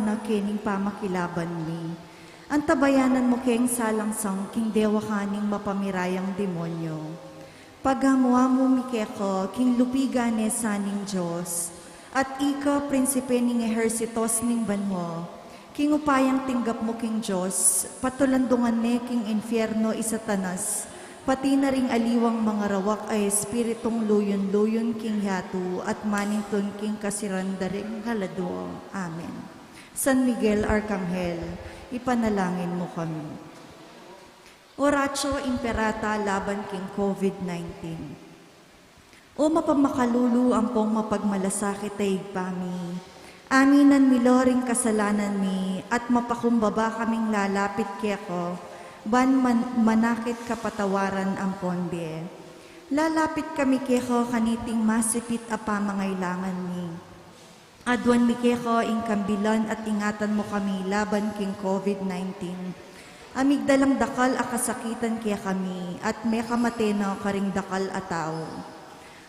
na kining pamakilaban mi. Ang tabayanan mo keng salangsang king dewa kaning mapamirayang demonyo. Pagamuha mo mi keko king lupigan saning Diyos. At ika prinsipe ning ehersitos ning banmo. King upayang tinggap mo king Diyos, patulandungan ne king infierno isatanas. Pati na ring aliwang mga rawak ay espiritong luyon-luyon king yatu at manington king kasirandaring halado. Amen. San Miguel Arcangel, ipanalangin mo kami. Oratio Imperata laban king COVID-19. O mapamakalulu ang pong mapagmalasakit ay igpami. Aminan miloring kasalanan mi at mapakumbaba kaming lalapit keko. Manakit kapatawaran ang ponbe. Lalapit kami keko kaniting masipit a pamangailangan mi. Adwan mi keko ing kambilan at ingatan mo kami laban king COVID-19. Amigdalang dakal a kasakitan kaya kami at may kamateno karing dakal a tao.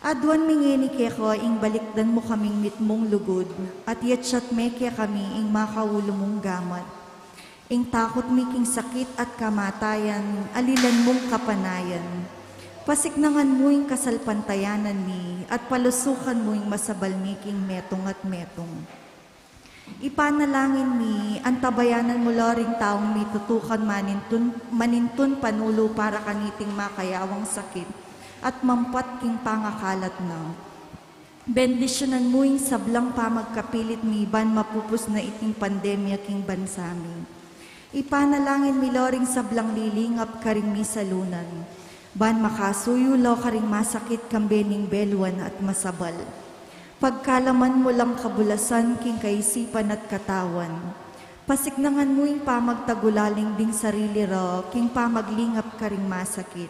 Adwan mi ngeni keko ing balikdan mo kaming mitmong lugod at yetsyat me kaya kami ing makaulo mong gamat. Ing takot miking sakit at kamatayan, alilan mong kapanayan. Pasiknangan mo ing kasalpantayanan mi, at palusukan mo ing masabal miking metong at metong. Ipanalangin mi, ang tabayanan mo loring taong mi tutukan manintun panulo para kaniting makayawang sakit, at mampat king pangakalat na. Bendisyonan mo ing sablang pamagkapilit mi, ban mapupus na iting pandemya king bansa mi. Ipanalangin mi loring sablang lilingap karing mi salunan. Ban makasuyulo karing masakit kambening beluan at masabal. Pagkalaman mo lang kabulasan king kaisipan at katawan. Pasiknangan mo ing pamagtagulaling ding sarili ro king pamaglingap karing masakit.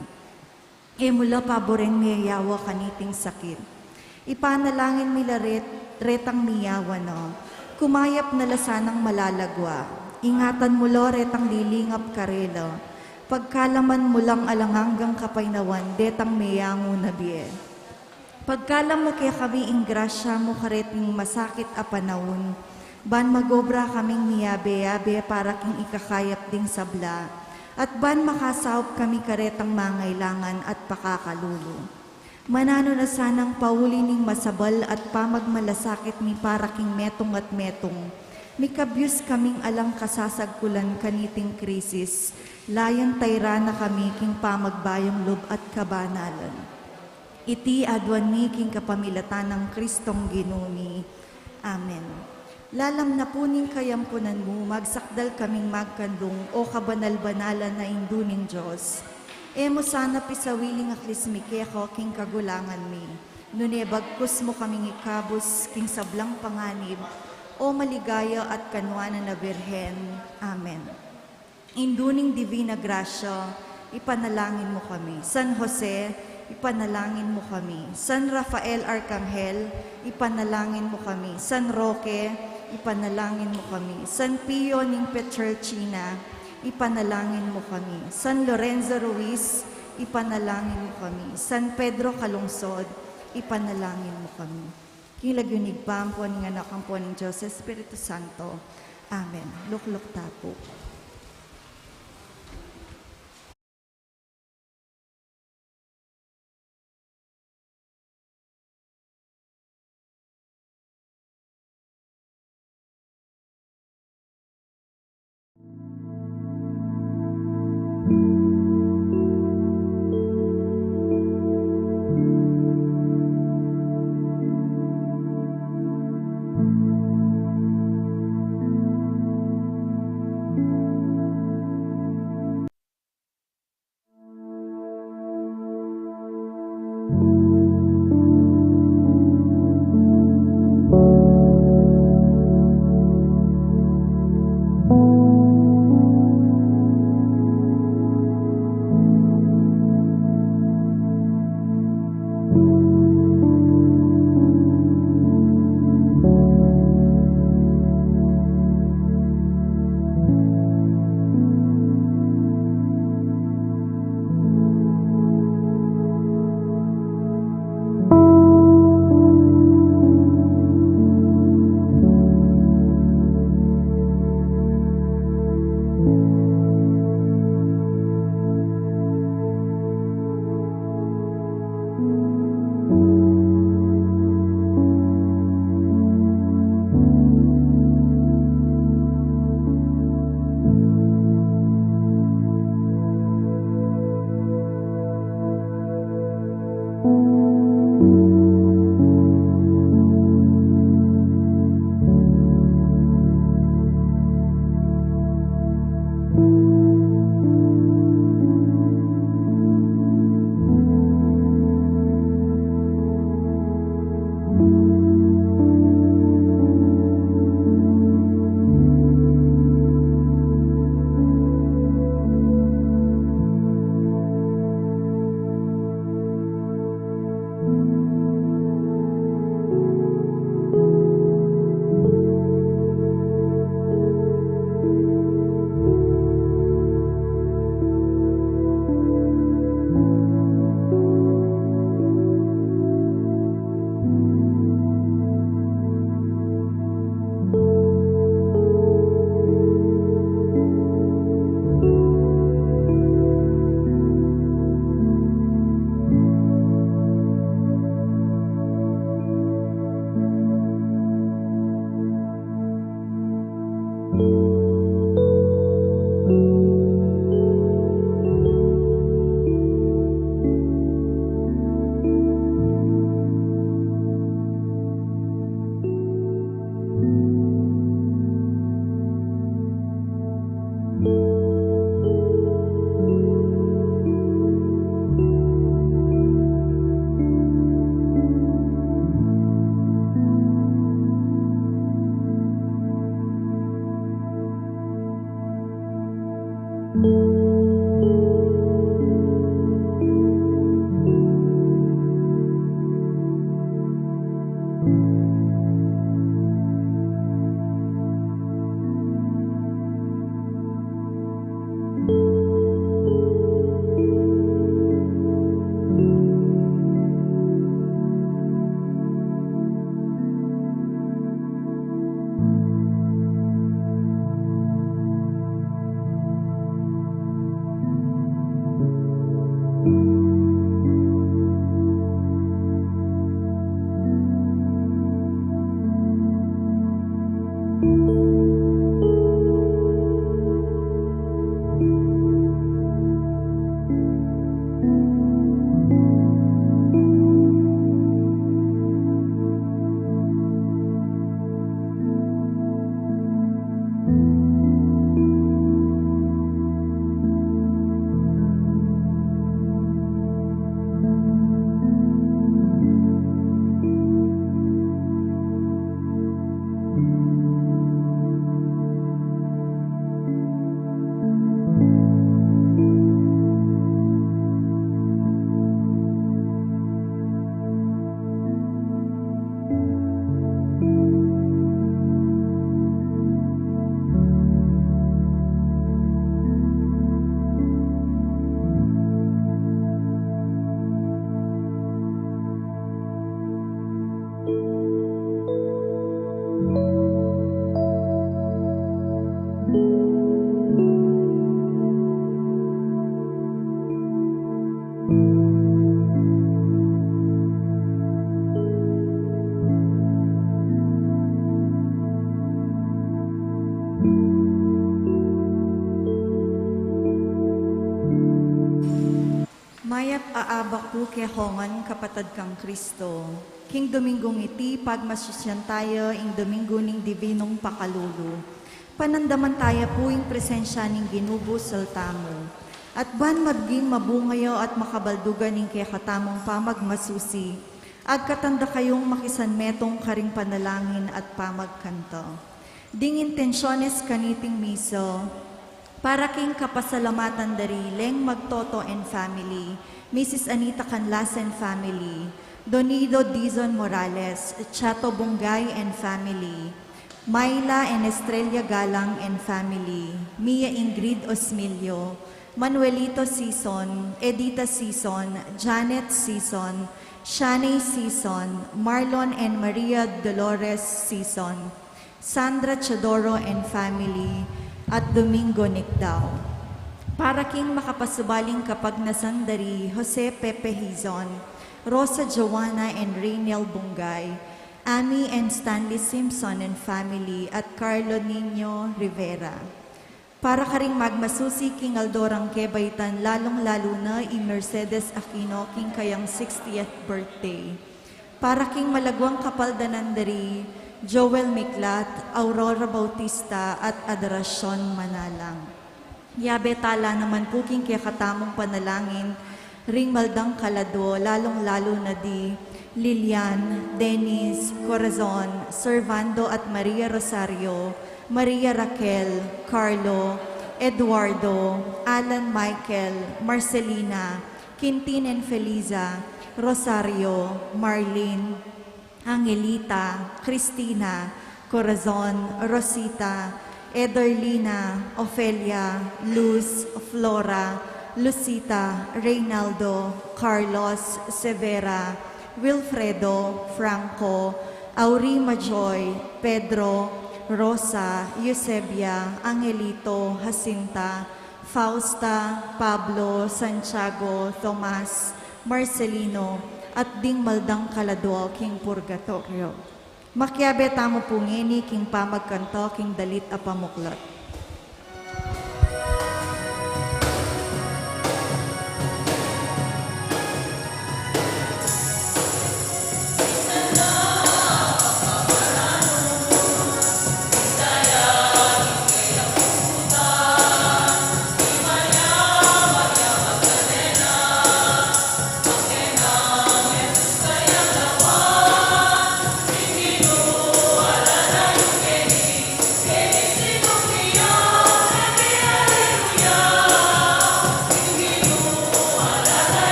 E mula paboren miyayawa kaniting sakit. Ipanalangin mi retang miyawa no. Kumayap na lasanang malalagwa. Ingatan mo retang lilingap karelo. Pagkalaman mo lang alanganggang kapaynawan, detang mayango na biye. Pagkalam mo kaya kami ing grasya mo kareting masakit a panahon, ban magobra kaming miyabe-yabe para king ikakayap ding sabla, at ban makasawop kami karetang mangailangan at pakakalulo. Manano na sanang pauli ning masabal at pamagmalasakit mi para king metong at metong, mikabyus kaming alang kasasagkulan kaniting krisis, layan tayra na kami king pamagbayong loob at kabanalan. Iti adwan mi king kapamilatan ng Kristong Ginuni. Amen. Lalam na puning kayampunan mo, magsakdal kaming magkandung o kabanal-banalan na induning Diyos. Emo sana pisawiling aklis mi keko king kagulangan mi. Nune bagkus mo kaming ikabos king sablang panganib, o maligaya at kanwanan na Birhen. Amen. Induning Divina Gracia, ipanalangin mo kami. San Jose, ipanalangin mo kami. San Rafael Arcangel, ipanalangin mo kami. San Roque, ipanalangin mo kami. San Pio ning Petrelcina, ipanalangin mo kami. San Lorenzo Ruiz, ipanalangin mo kami. San Pedro Calungsod, ipanalangin mo kami. Kilagyunig pa ang po ng anak ang po ng Diyos, Espiritu Santo. Amen. Lukluk tapo. Mayat aabak po kehongan kapatad kang Kristo. King Domingong iti pagmasisyan tayo ing Domingo ning Divinong Pakalulu. Panandaman tayo po ing presensya ning Ginubo Saltamo. At ban mabging mabungayo at makabaldugan ning kekatamong pamagmasusi. Agkatanda kayong makisanmetong karing panalangin at pamagkanto. Ding intensyones kaniting miso, para king kapasalamatan dari Leng Magtoto and family, Mrs. Anita Canlas and family, Donido Dizon Morales, Chato Bungay and family, Myla and Estrella Galang and family, Mia Ingrid Osmilio, Manuelito Sison, Edita Sison, Janet Sison, Shani Sison, Marlon and Maria Dolores Sison, Sandra Chodoro and family, at Domingo Nicdao. Para king makapasubaling kapag nasandari, Jose Pepe Hizon, Rosa Joanna and Rainiel Bungay, Amy and Stanley Simpson and family, at Carlo Nino Rivera. Para karing magmasusi king Aldorang Kebaytan, lalong-lalo na i Mercedes Aquino king kayang 60th birthday. Para king malagwang kapaldanandari, Joel Miklat, Aurora Bautista, at Adoracion Manalang. Yabe tala naman po king katamong panalangin, ring maldang kalado, lalong-lalo na di Lilian, Dennis, Corazon, Servando at Maria Rosario, Maria Raquel, Carlo, Eduardo, Alan Michael, Marcelina, Quintin and Feliza, Rosario, Marlene, Angelita, Cristina, Corazon, Rosita, Ederlina, Ofelia, Luz, Flora, Lucita, Reynaldo, Carlos, Severa, Wilfredo, Franco, Aurima Joy, Pedro, Rosa, Eusebia, Angelito, Jacinta, Fausta, Pablo, Santiago, Tomas, Marcelino, at ding maldang kalado king purgatorio. Makiabe tamo pungini king pamagkanto king dalit a pamuklot. Thank you.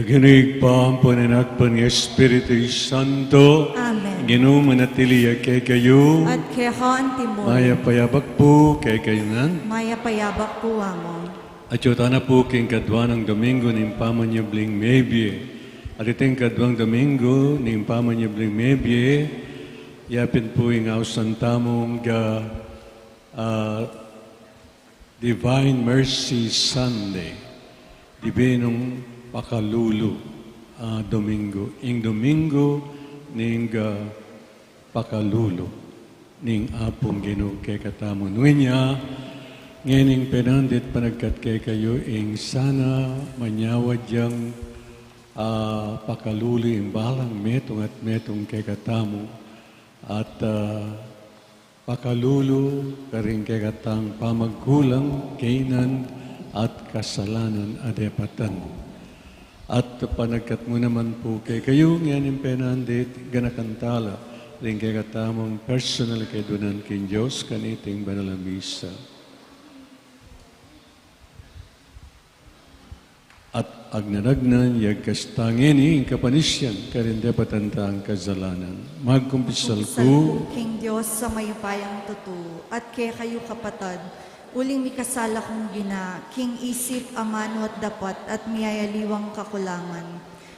Naganig pa ang pananakpan ng Espiritu Santo. Amen. Ginoo manatili kay kayo. At kehan timon, Maya payabak po kay kayo nan. maya payabak po amo. At yutana po king kadwa ng Domingo ng pamanyabling mebye. At iting kadwang Domingo ng pamanyabling mebye, yapin po yung ausan tamong Divine Mercy Sunday. Dibinong pakalulu Domingo. Ing Domingo ning pakalulu ning apong Ginoo kay katamo. Nunya, ngayon penandit panagkat kay kayo ing sana manyawad yang pakalulu ing balang metong at metong kay katamo. At pakalulu karing kay katang pamagkulang kainan at kasalanan adepatan. At panagkat mo naman po kay kayo ngayon penandit ganakantala rin kay katamang personal kay dunan kin Diyos kaniting banalamisa. At agnanagnan yag kastangin ing kapanisyan karinde patanta ang kazalanan. Magkumpisal ko. King Diyos sa mayupayang tutu, at kay kayo kapatad, uling mikasala kong gina, king isip amano at dapat at miyayaliwang kakulangan.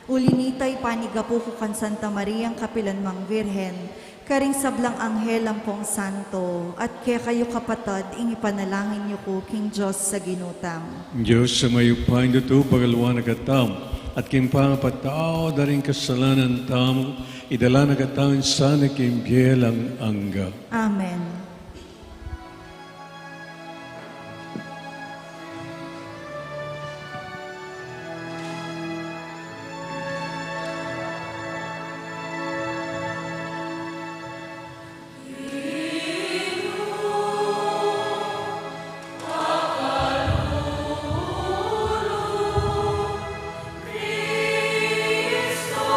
Ulinitay panigapo ko kan Santa Mariang Kapilanmang Virhen, karing sablang anghel ang pong santo, at kay kayo kapatad, ingipanalangin niyo ko, king Diyos sa ginutam. Diyos sa mayupayang tutu pagaluan nagatam, at king pangapatao daring kasalanan tamo, idala nagatawan sana king bielang angga. Amen. Cristo,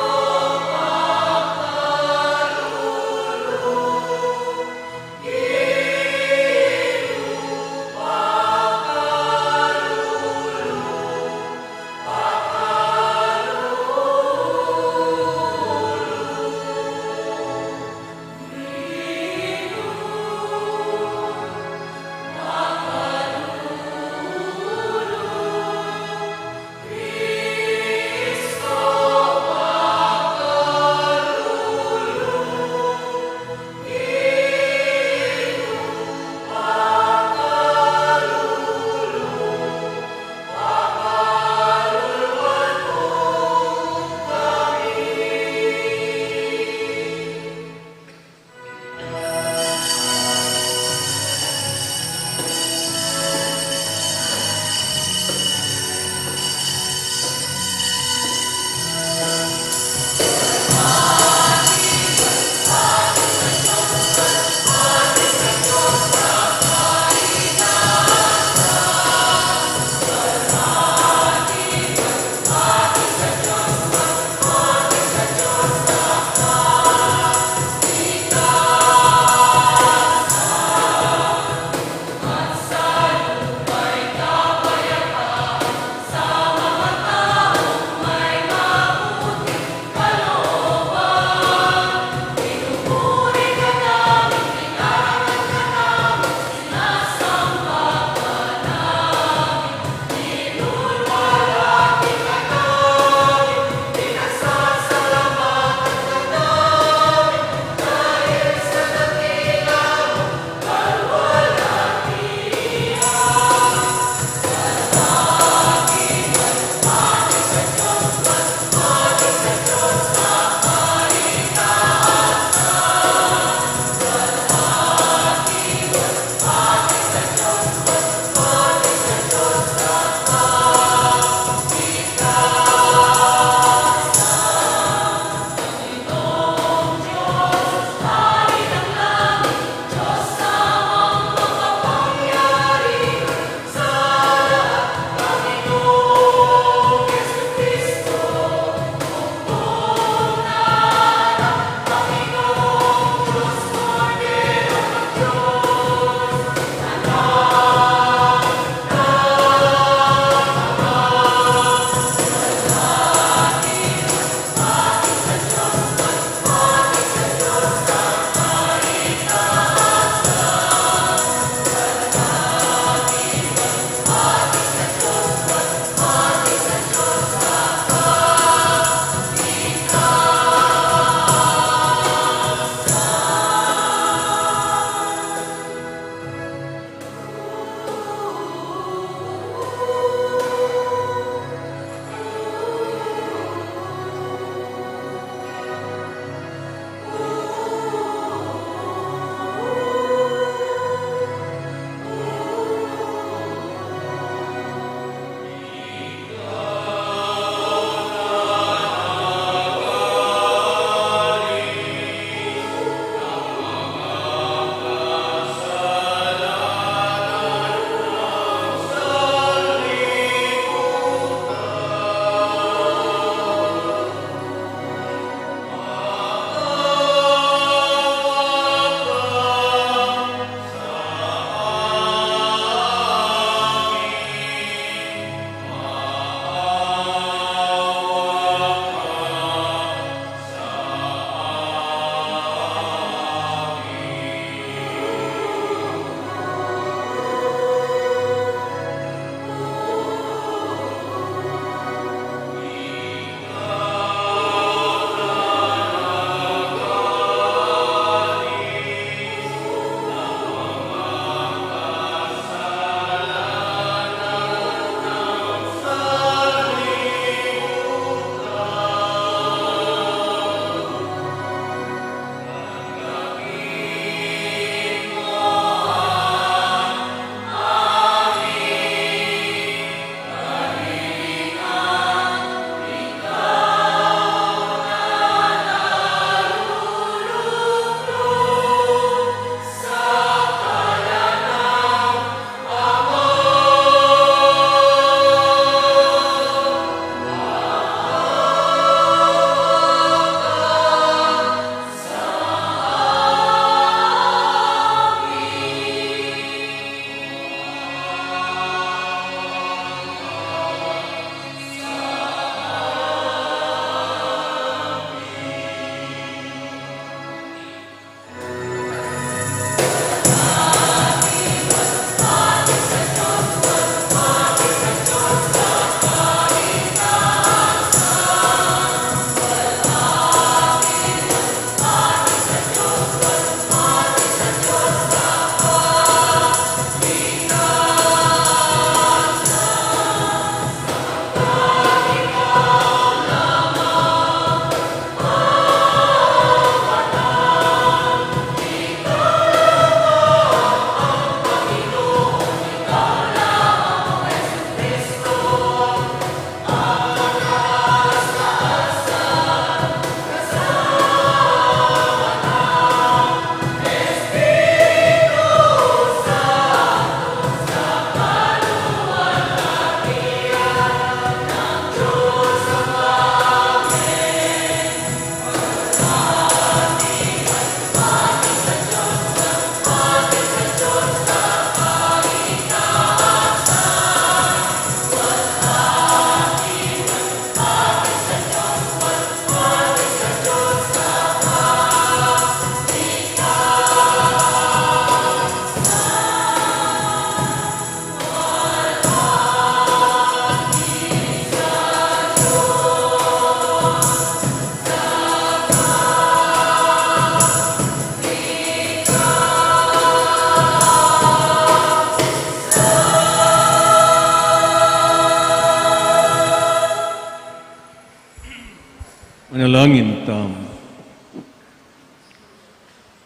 Manalangin tam.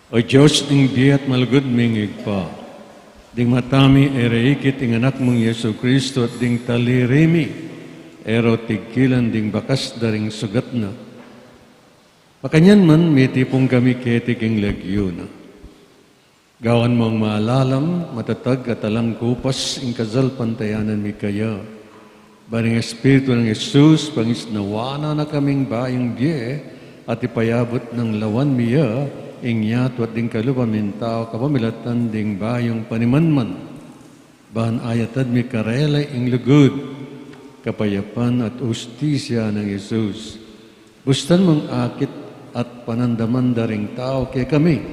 O Diyos, ning di at malugod mingig pa, ding matami ereikit ing anak mong Yesu Kristo at ding talirimi, ero tigkilan ding bakas daring sugat na. Pakanyan man, may tipong kami ketik ing lagyo na. Gawan mong maalalam, matatag at alang kupas ing kazal pantayanan mi kaya. Baring Espiritu ng Jesus, pangisnawana na kaming bayong diye at ipayabot ng lawan miya, ingyat at ding kalupamin tao kapamilatan ding bayong panimanman. Bahan ayatad mi karela ing lugod, kapayapan at ustisya ng Jesus. Bustan mong akit at panandaman daring tao kay kami.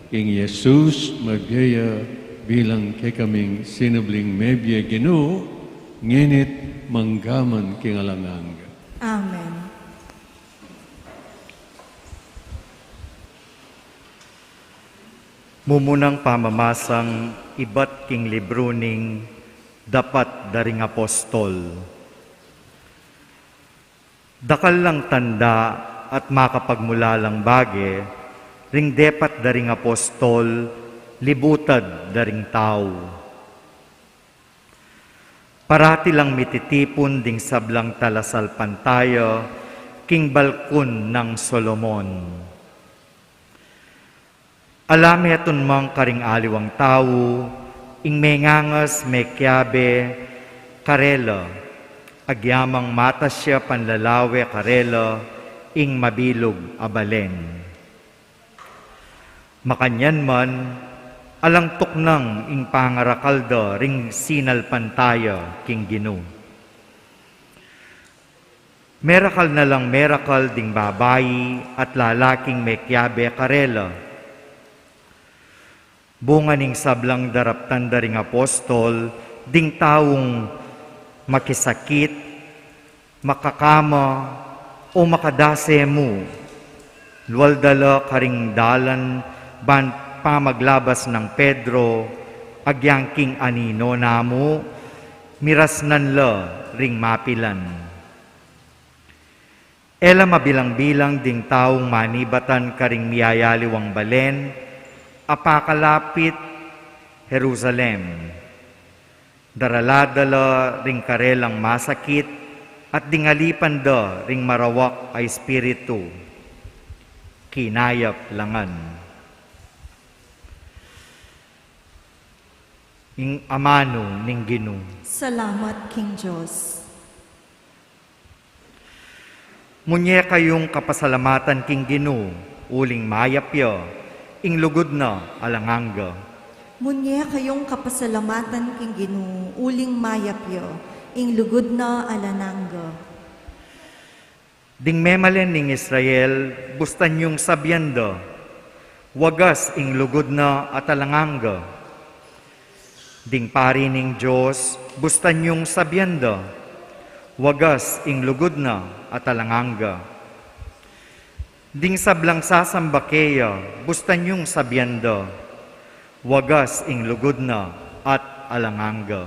King Jesus, magyaya bilang kay kaming sinubling mebye Ginoo, nginit manggaman kingalangang. Amen. Mumunang pamamasang iba't king libruning dapat daring apostol. Dakal lang tanda at makapagmula lang bage, ring depat daring apostol, libutad daring tao. Parati lang mititipon ding sablang talasal pantayo, king balkon ng Solomon. Alami aton mang karing aliwang tao, ing mengangas mekyabe, karela, agyamang mata siya panlalawe karela, ing mabilog abalen. Makanyan man, alang tuknang ing pangarakalda ring sinal pantaya king Ginoo. Merakal na lang merakal ding babayi at lalaking mekyabe karela. Bunga ning sablang daraptan daring apostol, ding taong makisakit, makakama, o makadase mo. Luwaldala karing dalan ban pamaglabas ng Pedro, agyangking anino namo, mirasnan la ring mapilan. Ela mabilang-bilang ding taong manibatan karing miyayaliwang balen, apakalapit Jerusalem. Daraladala ring karelang masakit, at dingalipan da ring marawak ay espiritu. Kinayap langan. Ing amano ning Ginoo. Salamat, King Diyos. Munye kayong kapasalamatan king Ginoo, uling mayapya, ing lugod na alanganga. Munye kayong kapasalamatan, King Ginoo, uling mayapyo, ing lugod na alanangga. Ding memalen ning Israel, bustan yung sabyanda, wagas ing lugod na atalanganga. Ding pari ning Diyos, bustan yung sabyanda, wagas ing lugod na atalanganga. Ding sablang sasambakeya, bustan yung sabyanda, wagas ing lugod na at alanganga.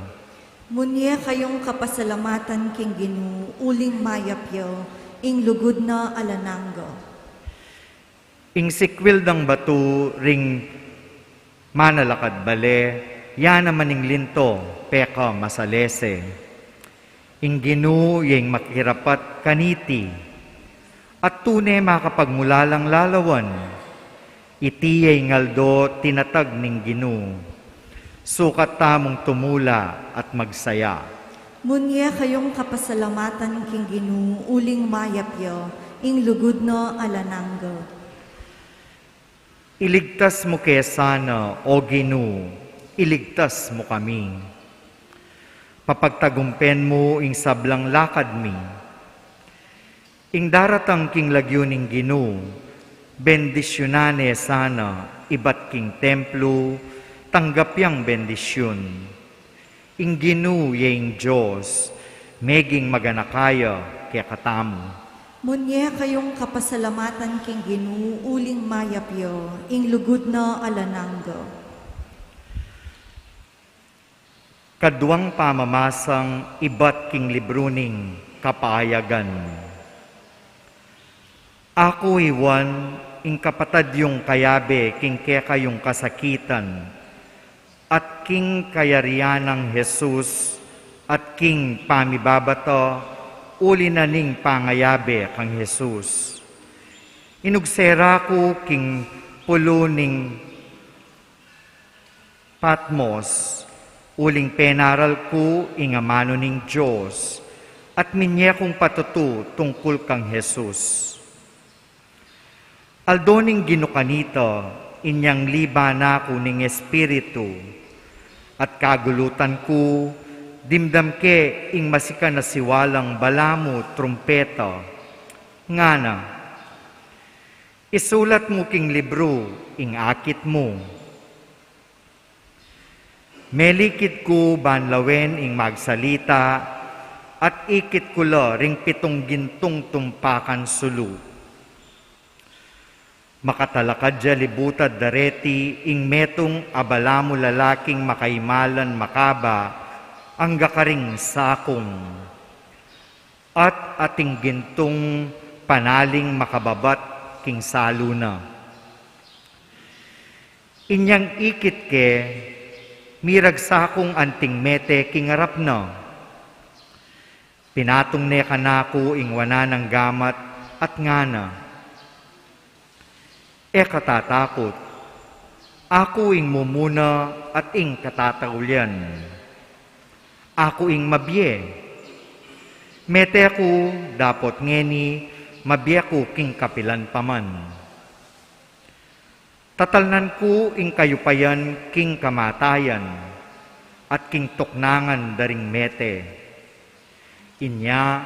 Munye kayong kapasalamatan, King Ginoo, uling mayapyo, ing lugod na alanangga. Ing sikwil dang batu ring manalakad bale, yan naman ing linto, peka masalese. Ing Ginoo yung makirapat kaniti, at tunay makapagmulalang lalawan, itiyay ngaldo tinatag ning Ginoo, sukat tamong tumula at magsaya. Munye kayong kapasalamatan, King Ginoo, uling mayapyo, ing lugod na alanangga. Iligtas mo kesana, O Ginoo, iligtas mo kami. Papagtagumpen mo ing sablang lakad mi. Ing daratang king lagyo ning Ginoo, bendisyonane sana, iba't king templo, tanggapyang bendisyon. Ing Ginoo yung Diyos, meging maganakaya kaya katamu. Munye kayong kapasalamatan, King Ginoo, uling mayapyo, ing lugod na alanangga. Kaduang pamamasang iba't king libruning kapayagan. Ako iwan, ing kapatad yung kayabe, king keka yung kasakitan, at king kayarian ng Jesus, at king pamibabato, uli na ning pangayabe kang Jesus. Inugsera ko king pulo ning Patmos, uling penaral ko ing amano ning Diyos, at minye kong patutu tungkol kang Jesus. Aldoning ginukanito, inyang liba na ko ning Espiritu, at kagulutan ko, dimdam ke ing masika na siwalang balamu trumpeta, ngana, isulat mo king libro, ing akit mo. Melikit ko banlawen ing magsalita, at ikit ko lo ring pitong gintong tumpakan sulu. Makatalakad ja libutad dareti, ing metong abalamu lalaking makaimalan makaba, ang gakaring sakong. At ating gintong panaling makababat king saluna. Inyang ikit ke, mirag sakong anting mete king arap na. Pinatong ne kanako ing wana ng gamat at ngana. Katatakot, ako ing mumuna at ing katataulian. Ako ing mabye. Mete ko dapot ngeni, mabye ko king kapilan paman. Tatalnan ko ing kayupayan king kamatayan, at king tuknangan daring mete. Inya,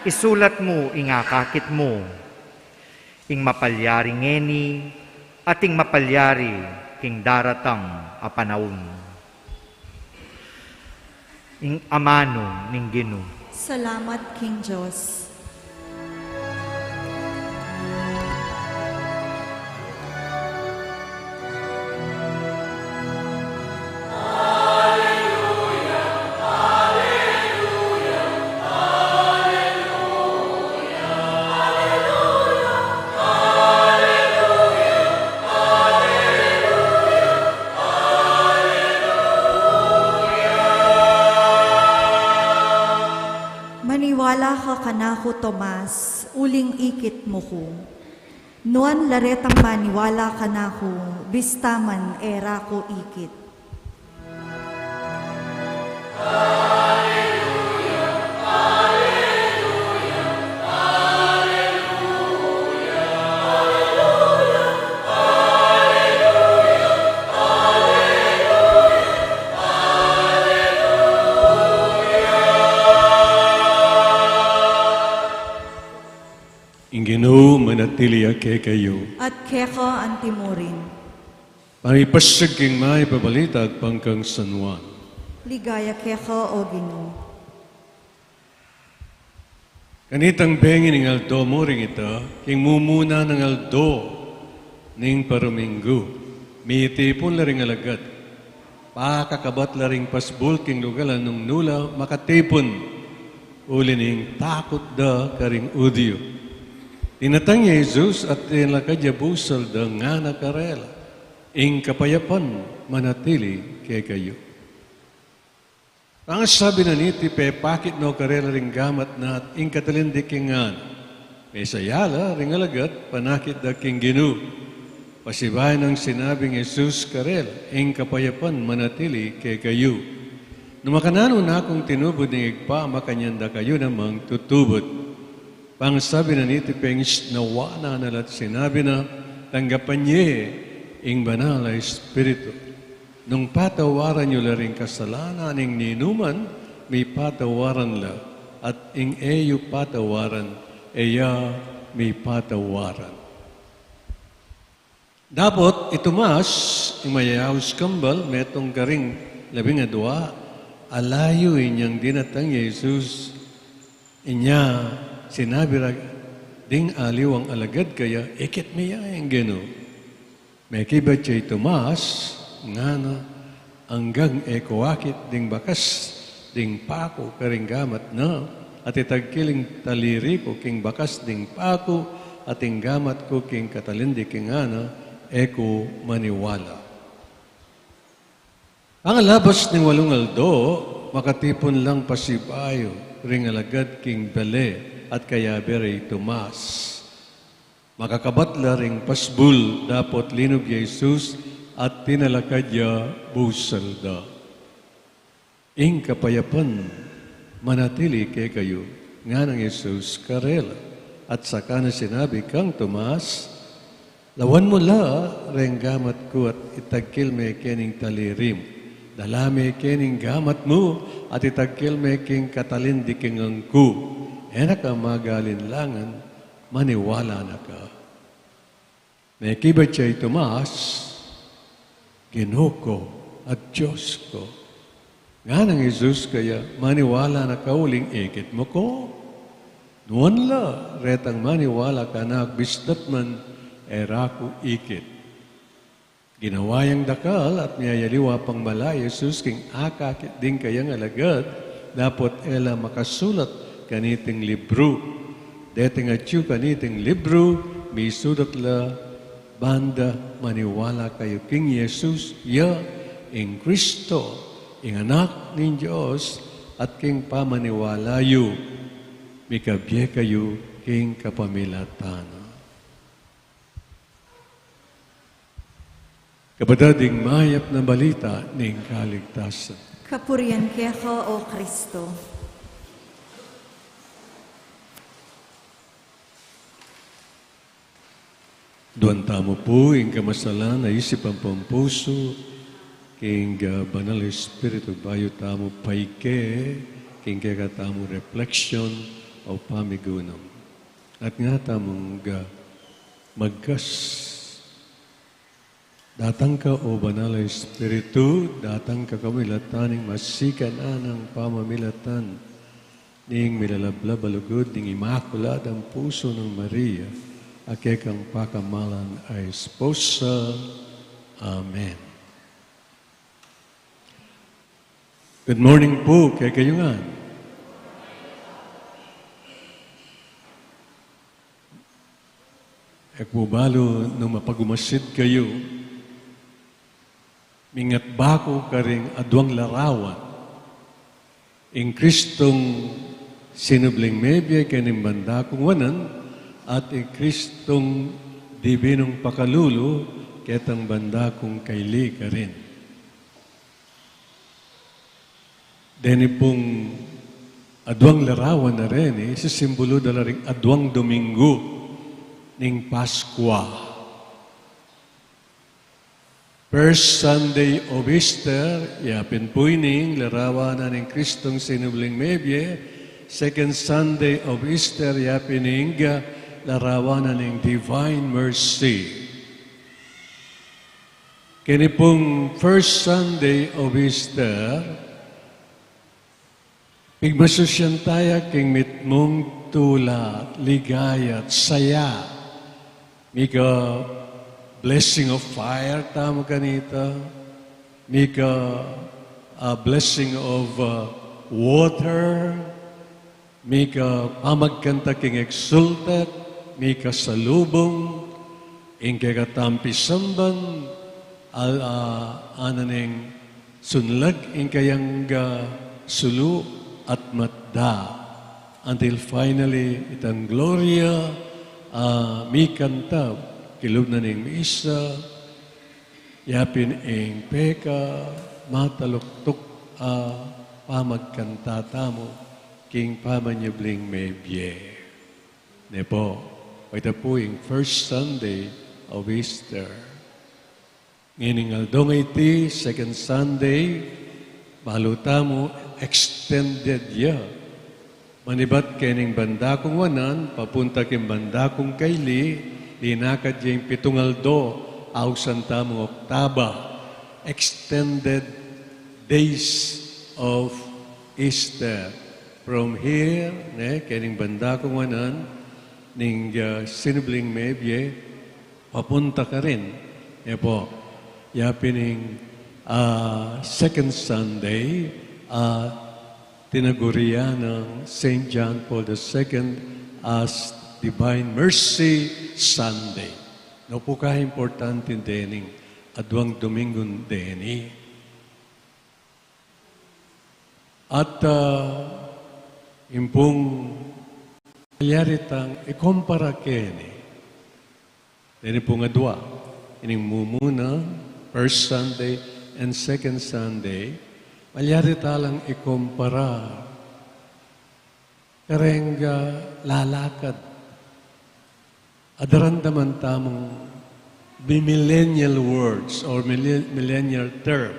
isulat mo ing akakit mo, ing mapalyari ngeni, at ing mapalyari king daratang apanawon. Ing amano ning Ginoo. Salamat, King Diyos. Maniwala ka kanako, Tomas, uling ikit mo ko. Nuan laretang maniwala kanako, bistaman era ko ikit. Ginoo manatili ke kayo. At keka ang timurin. Panipasag king may pabalita at pangkang San Juan. Ligaya keka o Ginoo. Kanitang bengin ng aldo mo ring ito, king mumuna ng aldo ning paruminggo. Mitipon la ring alagad. Pakakabat la ring pasbul king lugalan nung nula makatipon. Uli ning takot da karing udyo. Tinatang ni Jesus at tinlakadya busal da nga nakarela. Ing kapayapan manatili kay kayo. Ang sabi na niti, pakit no karela ring gamat na at ing katalindik king nga. May sayala ring alagat, panakit da king Ginoo. Pasibayan ng sinabing Jesus karel, ing kapayapan manatili kay kayo. Numakanano na akong tinubod ng igpa, makanyanda kayo namang tutubod. Pang sabi na niti pengis na wana nalat sinabi na tanggapan niya ing banal na Espiritu. Nung patawaran nyo la rin kasalanan ing ninuman, may patawaran la. At ing eyo patawaran, eya may patawaran. Dapat itumas, ing mayayaws kambal, metong garing labing adwa, alayo inyang dinatang Jesus, inya, sinabi ra, ding aliw ang alagad kaya, ikit miya ang Ginoo. May kibat siya Tomas, nga na, hanggang ekowakit ding bakas, ding pako karing gamat na, at itagkiling taliri ko king bakas ding pako, at inggamat ko king katalindi king ana, eko maniwala. Ang alabas ng walong aldo, makatipon lang pasibayo, ring alagad king bele at kayabere Tomas. Makakabatla ring pasbul, dapot linog Jesus at tinalakadya busalda. Ing kapayapan, manatili kay kayo, nga ng Jesus karela. At saka na sinabi kang Tomas, lawan mo la, renggamat ko at itagkil me kening talirim. Dalami kening gamat mo at itagkil me king katalindiking angku. Ena ka magalinlangan, maniwala na ka. May kibat siya'y Tomas, Ginoo ko at Diyos ko. Nga ng Jesus kaya, maniwala na ka uling ikit mo ko. Nuwan la, retang maniwala ka na, bisdat man, eraku ikit. Ginawayang dakal at niyayaliwa pang malay, Jesus, king akakit din kayang alagad, dapat ela makasulat kaniting libro. Dating atyu kaniting libro, may sudat la, banda, maniwala kayo, King Jesus, ya, ing Kristo, ing anak ni Diyos, at king pamaniwala yu, mikabye kayo, king kapamilatana. Kabadading mayap na balita ning kaligtasan. Kapurian kaya ka, O Kristo. Duwan tamo po, ing kamasalan na isip ang pampuso, king banal Espiritu bayo tamo paike, king kaya tamo reflection o pamigunam. At nga tamong magkas. Datang ka o banal Espiritu, datang ka kamilataning masikan anang pamamilatan, ning milalablab balugod, ning imakulad ang puso ng Maria, akekang pakamalan ay esposa. Amen. Good morning po kay kayungan. Ekbubalo nung mapagumasid kayo, mingat bako ka ring adwang larawan, ing Kristong sinubling mebye kaning banda kung wanan, at ing Kristong dibinong pakalulo, ketang banda kung kaili ka rin. Deni pong adwang larawan na rin, sisimbolo dala rin adwang Domingo ning Paskwa. First Sunday of Easter, yapin po ining larawan na ning Kristong sinubling mebye. Second Sunday of Easter, yapin ining larawan ng Divine Mercy. Kini pong First Sunday of Easter, pigmasusyan tayo king mitmong tula, ligaya at saya. Mika blessing of fire, tamo kanita. Mika blessing of water. Mika pamagkanta king exulted. May kasalubong, ing kagatampi samban, ananing sunlag, ing kayang sulu at matda. Until finally, itang Gloria, may kanta, kilog na ning misa, yapin ing peka, mataluktok, pamagkanta tamo, king pamanyabling may biye. Nepo. Ito po yung First Sunday of Easter. Ngining aldong iti, Second Sunday, maluta mo, extended ya. Manibat kening banda kong wanan, papunta king banda kong kaili, linakad yung 7 aldo, ausan tamo oktaba. Extended days of Easter. From here, kening banda kong wanan, ning sinubling mebye, papunta ka rin. E po, yapining Second Sunday, tinagurian ng St. John Paul II as Divine Mercy Sunday. No po ka importante dening adwang Domingon deni. At impong yaritang ikumpara kene. Deni pong adwa. Ining mumuna, first Sunday and second Sunday, malyarita lang ikumpara. Karengga lalakad. Adarandaman tamang millennial words or millennial term.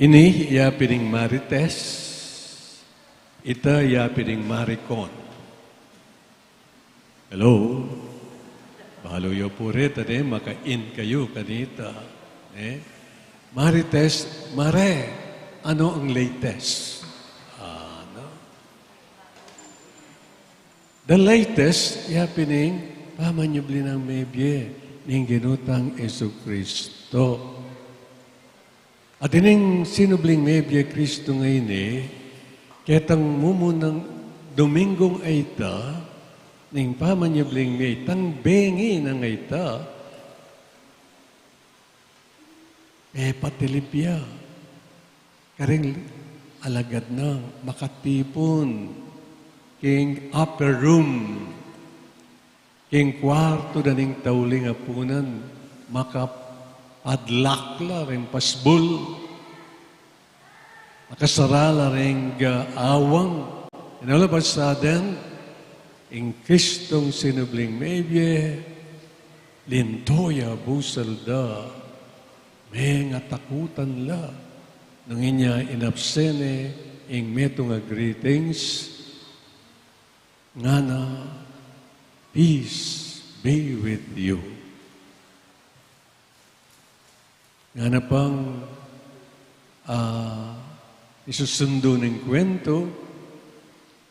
Ini yapining marites, ita yapining maricon. Hello? Bahalo yo purit, maka-in kayo kanita. Marites, mare, ano ang latest? The latest, yapining, pamanyubli ng mebye, ning ginutang Yesu Kristo. At ining sinubling mebye Kristo ngayon ketang mumunang Domingong ayta, ning pamanyubling may tang bengi ng ayta, patilipya, karing alagad na, makatipon, king upper room, king kwarto na ning tauling apunan, makapadlakla rin pasbul, makasarala rin awang, inalabas sa atin, ing Kristong sinubling mebye, lintoya busalda, may nga takutan la, nang inya inapsene, ing meto nga greetings, nga na, peace be with you. Nga na pang isusundo ng kwento,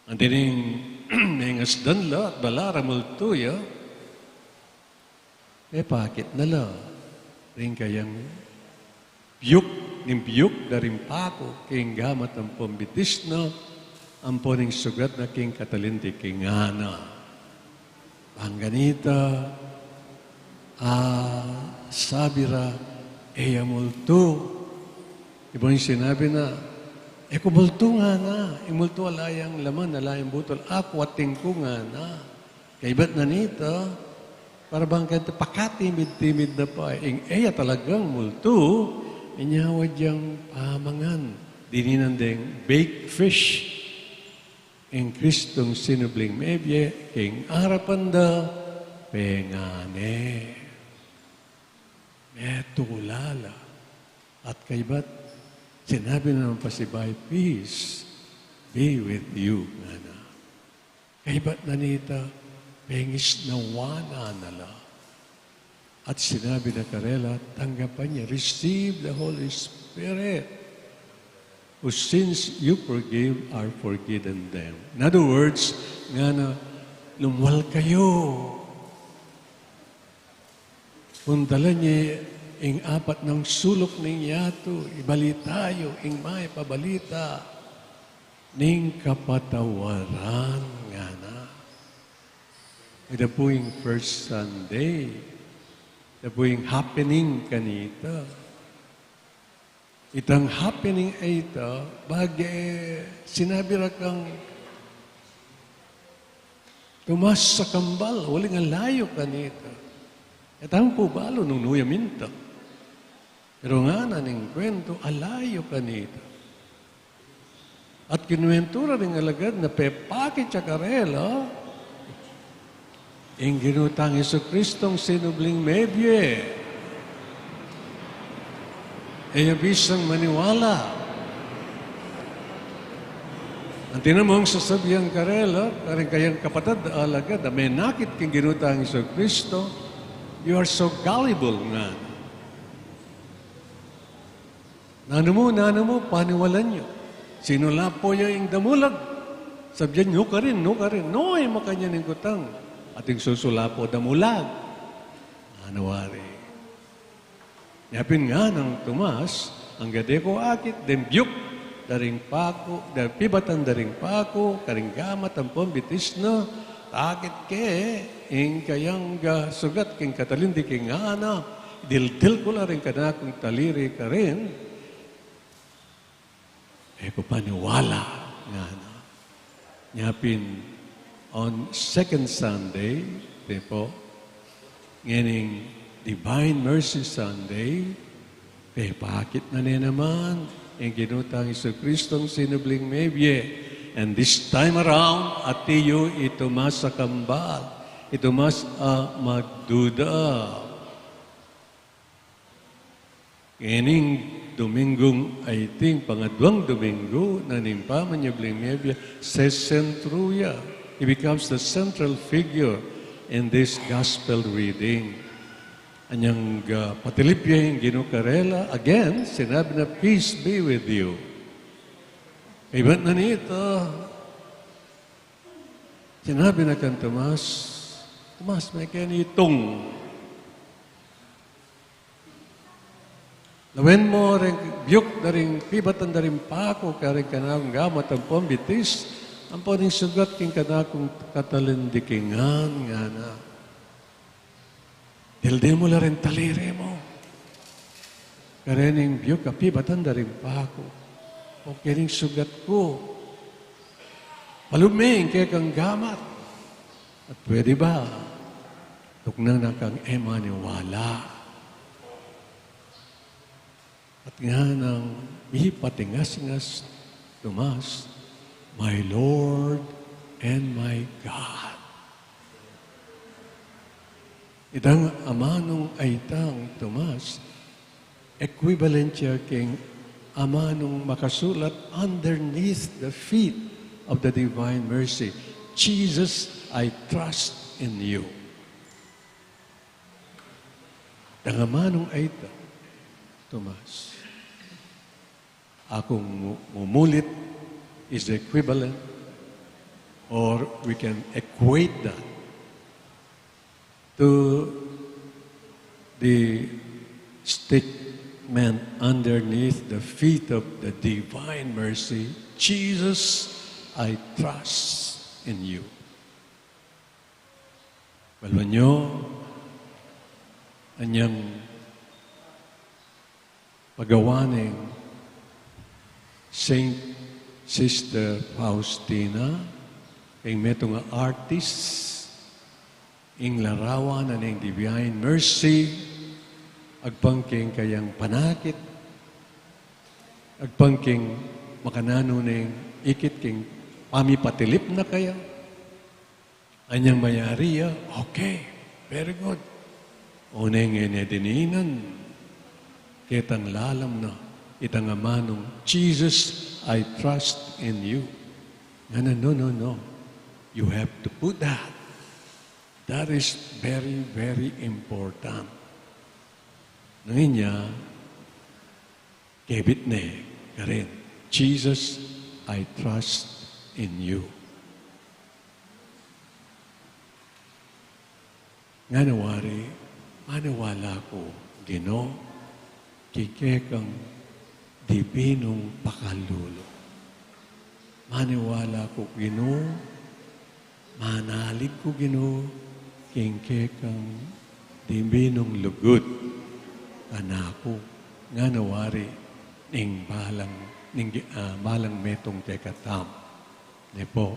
ang dining may ngasdan la at balara multuya, pakit na la, rin kayang biyuk daring pako, kayang gamat ang pambitis na, ang poning sugat na king katalinti king ngana. Ang ganita, sabira, multo. Iba yung sinabi na, kumulto nga na, imulto alayang laman, alayang butol, ako ating ko nga na. Kaibat na nita, para bang kanta, pakatimid-timid na pa, talagang multo, inyawad yung pamangan, dininandeng baked fish, ing Kristong sinubling mebye, king arapanda, pengane. Metulala. At kaibat, sinabi naman pa si by peace, be with you. Ngana. Kaibat na nita, pengis na wana nala. At sinabi na karela, tanggapan niya, receive the Holy Spirit, whose sins you forgive are forgiven them. In other words, nga na, lumwal kayo. Puntalan niya, ing apat ng sulok ning yato, ibalitayo, ing may pabalita, ning kapatawaran nga na. Ito po yung first Sunday. Ito po yung happening kanita. Itang happening ay ito, sinabi ra kang tumas sa kambal, waling alayo kanita. Itang po balo nung nuyaminta. Pero nga na ning kwento, alayo kanita. At kinuwentura rin alagad na pepakit siya karela, ing ginutang Yesu Kristong sinubling mebye. Bisang maniwala. Ang tinamong sasabihan karela, karing kayang kapatid alagad, may nakit king ginutang Iso Kristo, you are so gullible nga. Nano mo, paniwalan nyo. Sinula po yung damulag. Sabyan nyo ka rin. Noy, makanya ning kutang. Ating susula po damulag. Anawari. Yapin nga ng Tomas, ang gade ko akit, den biyuk, daring pako, pibatan daring pako, karing gamat ang pombitis no, takit ke, ing kayang sugat king katalindi king ana, dil-dil ko la rin ka na kung taliri ka rin, paniwala nga na. Nyapin, on second Sunday, po, nganing Divine Mercy Sunday, pakit na niya naman ang ginutang Iso-Kristong sinubling mebye. And this time around, atiyo ito mas sa kambal, ito mas magduda. Nganing Domingong, I think, pangadwang Domingo, na nimpaman niya bling mebye, sa Centruya. He becomes the central figure in this gospel reading. Anyang patilipya yung ginukarela, again, sinabi na, peace be with you. Iba't na nito, sinabi na kan Tomas, may kanitong. Lawen mo rin, biyok na rin, pibatan na rin pako, karing kanakong gamat ang pombitis, ang po rin sugat king kanakong katalindikingan nga na. Dildin mo la rin taliri mo. Karening biyo kapi, batan da rin pa ako. O kiring sugat ko. Paluming kaya kang gamat. At pwede ba? Tuknang na kang emaniwala. At nga nang ipatingas-ngas Tomas, my Lord and my God. Itang amanong aitang Tomas, equivalent siya king amanong makasulat underneath the feet of the divine mercy. Jesus, I trust in you. Itang amanong aitang Tomas, akong mumulit is the equivalent, or we can equate that to the statement underneath the feet of the divine mercy, Jesus, I trust in you. Balwan nyo, anyang pagawaning Saint Sister Faustina, kay metong artist, ing larawan na ng divine mercy, agpangking kayang panakit, agpangking makanano ng ikit king pamipatilip na kaya, anyang mayariya, okay, very good. Uneng inedininan, kitang lalam na, itang amanong, Jesus, I trust in you. No. You have to put that. That is very, very important. Nangin niya, kebit na karin. Jesus, I trust in you. Nga nawari, maniwala ko, Ginoo, kikekang dibinong pakalulo. Maniwala ko, Ginoo, manalig ko, Ginoo, kikekang dibinong lugod kanako nga nawari ning balang metong tekatam. Ne po,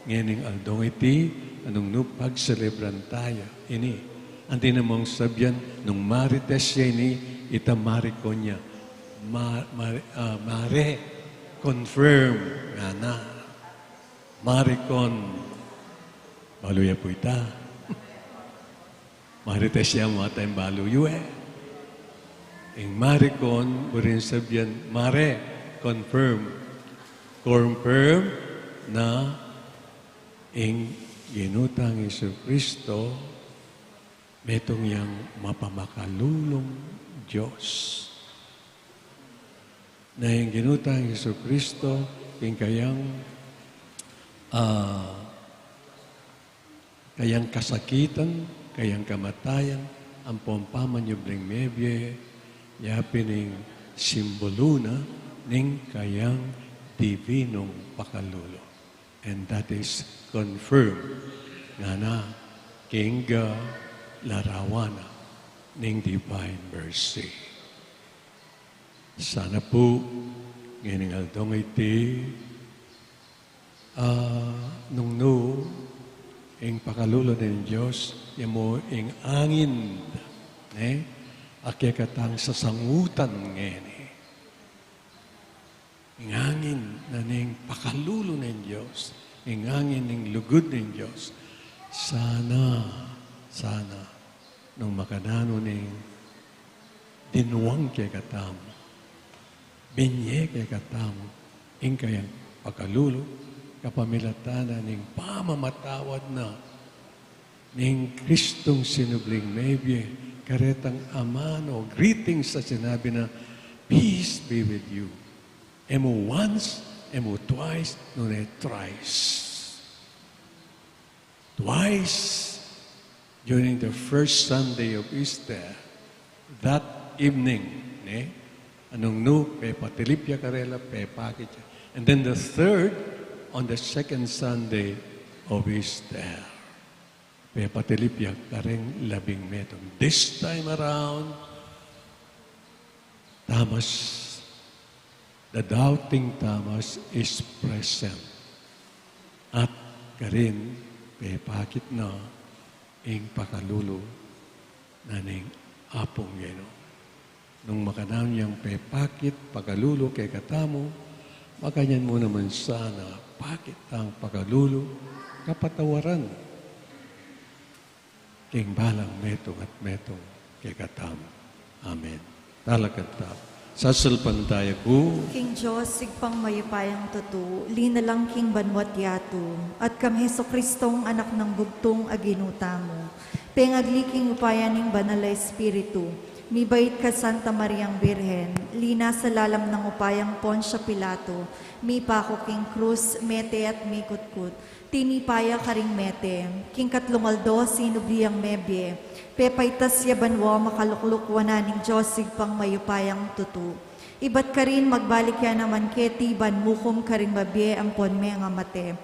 nganing aldong iti, anong nupag celebran tayo. Ini, anti namang sabyan, nung marites siya ini, itamari ko niya. Mare, confirm, nga na. Marikon, baluya po ita. Marites siya mga tayong baluyo Ing marikon, burin sabyan, mare, confirm na ing ginutang Jesucristo, metong yang mapamakalulong Diyos. Na yung ginutang Jesucristo, ing kayang kasakitan, kayang kamatayan, ang pompaman yung bring mebye, yapining simbolo na ning kayang divinong pakalulo. And that is confirmed nga na kinga larawana ning divine mercy. Sana po ngayon aldong iti nung ing pakalulo ng Diyos, mo ing angin, akikatang sasangutan ngayon. Ing angin na ning pakalulo ng Diyos, ing angin ning lugod ng Diyos. Sana, nung makanano ning dinuwang kay katam, binye kay katam, ing kayang pakalulo, kapamilatana ning pamamatawad na ning Kristong sinubling maybe karetang amano greetings sa sinabi na peace be with you. Emo once, emo twice, nune thrice. Twice during the first Sunday of Easter, that evening, anong pe patilipya karela, pe pakit. And then the third, on the second Sunday of Easter, pe patilipya kareng labing metong. This time around, Thomas, the doubting Thomas is present. At karin, pe pakit na, ing pakalulo na ning apong yeno. Nung makanam niyang pe pakit, pakalulo kay katamo, makanyan mo naman sana, pakit ang pakalulo, kapatawaran. King balang metong at metong kay katamo. Amen. Talakanta. Sasalpan tayo ko. King Diyos, sigpang mayupayang tutu, linalang king banwat yato, at kam Heso Kristong anak ng bugtong aginuta mo. Pengagliking upayan ng banal na Espiritu, mibait ka Santa Mariang Birhen, lina sa lalam ng upayang Poncio Pilato, mi pako king krus, mete at mikutkut, tinipaya karing mete, king katlungaldo sinubliyang mebye, pepaitas yabanwa makaluklukwana ng Diyos sigpang mayupayang tutu. Ibat ka rin magbalik yan naman keti ban mukom ka rin mabye ang ponme nga mate.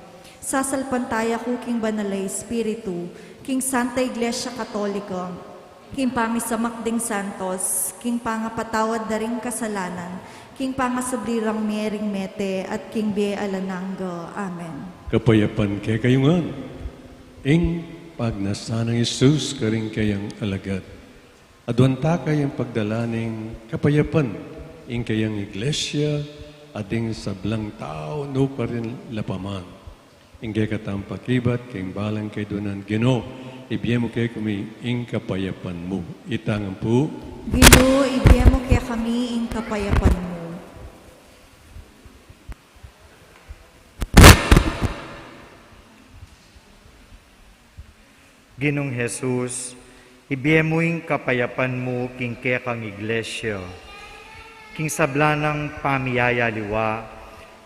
Sasalpantaya ko king banal na Espiritu, king Santa Iglesia Katolika, king pangisamakding santos, king pangapatawad daring kasalanan, king pangasabrirang mering mete, at king be alananggo. Amen. Kapayapan kay kayungan. Ing pagnasa ng Isus karing kayang alagad. Adwanta kayang pagdalaning kapayapan. Ing kayang iglesia, ading sablang tao, no pa rin lapaman. Ing kay katang pakibat, kayang balang kay donan Ginoo. Ibigay mo kay kami ing kapayapan mo. Itangan po. Ginoo, ibigay mo kaya kami ing kapayapan mo. Ginong Jesus, ibigay mo ing kapayapan mo king kaya kang iglesia. King sablanang pamiyaya liwa,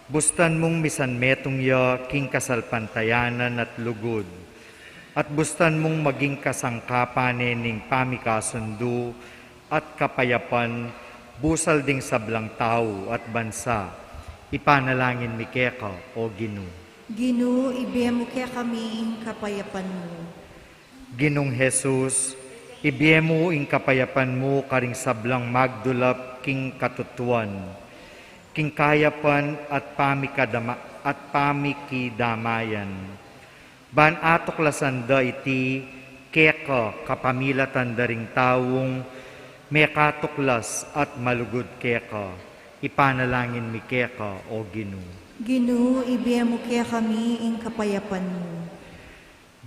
bustan mong misan metong ya king kasalpantayanan at lugod. At bustan mong maging kasangkapan ning pamikasundo at kapayapan, busal ding sablang tao at bansa. Ipanalangin mi keka, o Ginoo. Ginoo, ibigay mo kaya kami ing kapayapan mo. Ginong Jesus, ibigay mo ing kapayapan mo karing sablang magdulap king katutuan, king kayapan at pamikidamayan. Ban atoklasan da iti keka kapamilatan daring tawong may katuklas at malugod keka. Ipanalangin mi keka, o Ginoo. Ginoo, ibigay mo kaya kami ing kapayapan mo.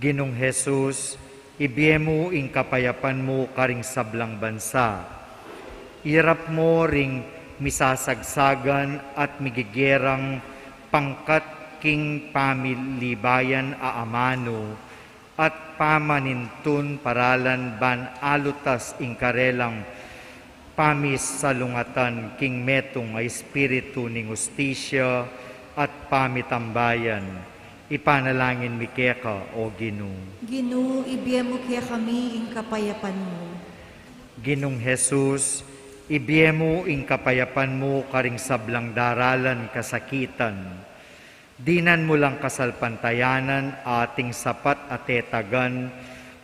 Ginong Jesus, ibigay mo ing kapayapan mo karing sablang bansa. Irap mo ring misasagsagan at migigerang pangkat king pamilibayan aamano at pamanintun paralan ban alutas ing karelang pamis salungatan king metong a espiritu ning hustisya at pamitambayan. Ipanalangin mi keka, o Ginoo. Ginoo, ibigay mo kaya kami ing kapayapan mo. Ginong Jesus, ibiemo ing kapayapan mo karing sablang daralan kasakitan. Dinan mo lang kasalpantayanan ating sapat atetagan,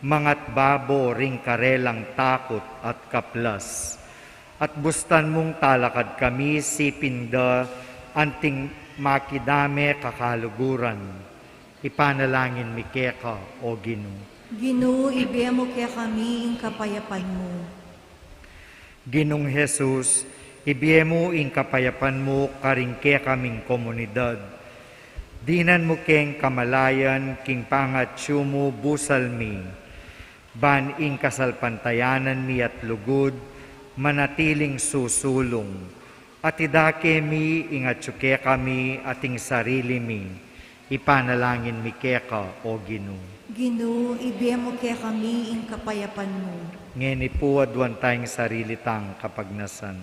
mangat babo ring karelang takot at kaplas. At bustan mong talakad kami sipinda anting makidame kakaluguran. Ipanalangin mi keka o Ginoo. Ginoo, ibiyemo kaya kami ing kapayapan mo. Ginong Jesus, ibiyemo ing kapayapan mo karing kaya kaming komunidad. Dinan mo keng kamalayan king pangatsyo mo busal mi. Ban ing kasalpantayanan mi at lugod, manatiling susulong. At idake mi ing atsuke kami ating sarili mi. Ipanalangin mi keka o Ginoo. Ginoo, ibiyemo kaya kami ing kapayapan mo. Ngeni po adwan tayong sarili tang kapagnasan.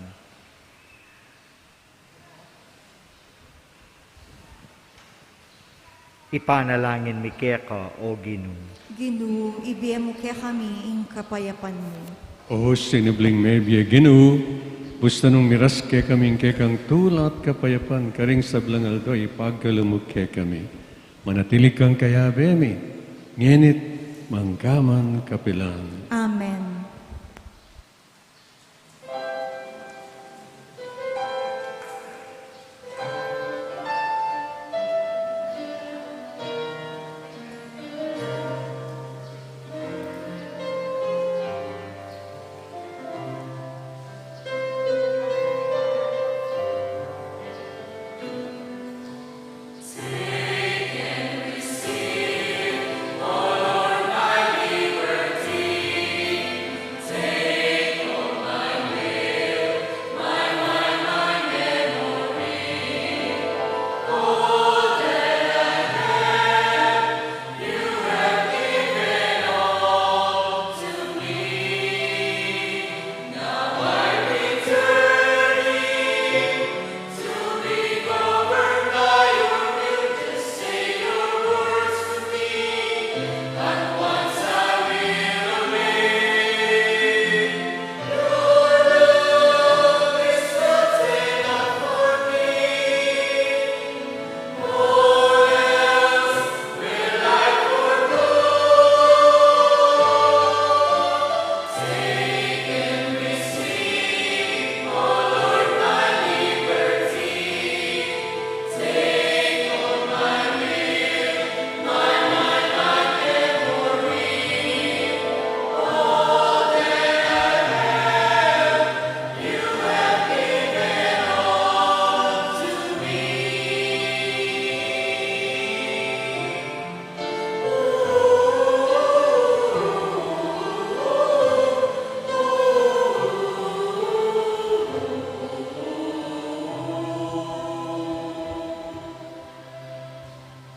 Ipanalangin mi keka o Ginoo. Ginoo, ibiyemo kaya kami ing kapayapan mo. O sinibling mebye Ginoo, busta nung miras ke kaming kekang tulat kapayapan karing sablang aldo ipagkalumog ke kami. Manatili kang kayabemi, ngenit mangkaman kapilan. Amen.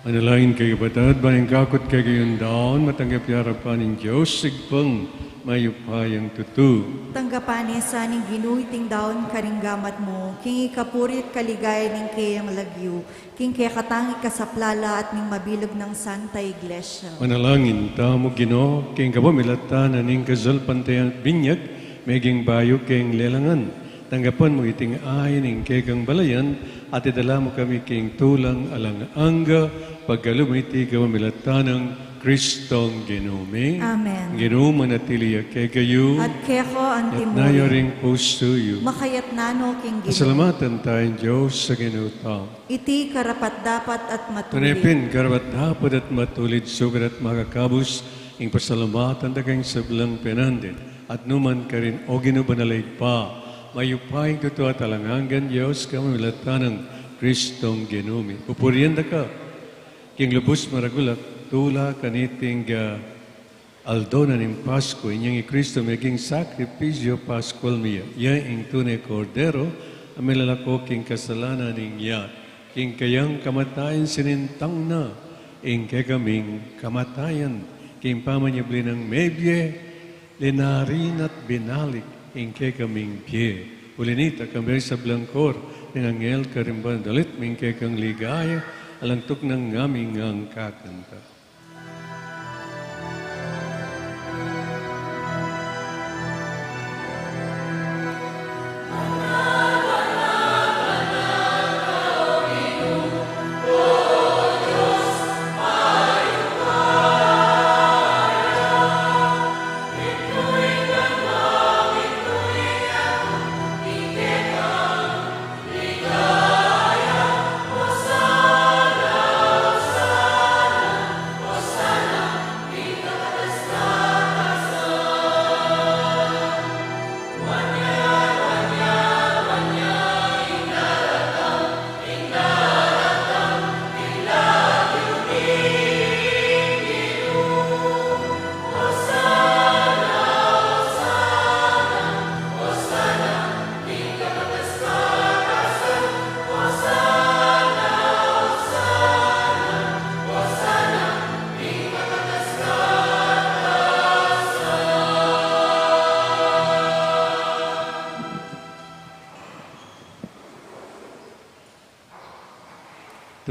Manalangin kayo batad, baling kakot kayo yung daon, matanggap yarapan ng Diyos, sigpang mayupayang tutu. Tanggapan sa ning ginuiting daon karinggamat mo, king ikapurit kaligay ning kayang lagyo, king kaya katangi kasaplala at ning mabilog ng Santa Iglesia. Manalangin tamo Ginoo, king kapamilatan na ning kazalpantayan at binyag, meging bayo king lelangan. Tanggapan mo iting ayin ning kegang balayan, at idala mo kami king tulang alang angga, pagkalumiti kapamilatan ng Kristong Ginoo. Amen. Ginoo manatili kay kayo, At kaya ko at antimuri, nayaring pusuyo. makayat nano king Ginoo. Salamatan tayong Diyos sa Ginoo tao. Iti karapat dapat at matuloy. Tunepin, karapat dapat at matulid, sugat at makakabos, ing pasalamatan dagang sablang penandin, at numan ka rin, o ginubanalay pa, mayupayang totoo at alangangan Diyos, kamamilatan ng Kristong Ginoo. Pupurienda ka, king lubos maragulak, tula kaniting aldo na ng Pasko, inyang i-Kristo maging sakripisyo Pascual miya. Yan ing tunay kordero, amilalako king kasalanan ning yan. King kayang kamatayan sinintang na, ing kagaming kamatayan, king pamanyabli ng mebye, linarin at binalik, ing kagaming pie. Ulinita kami sa blangkor, ng angel karimban dalit, ming kekang ligaya, alangtok ng ngaming ang kakanta.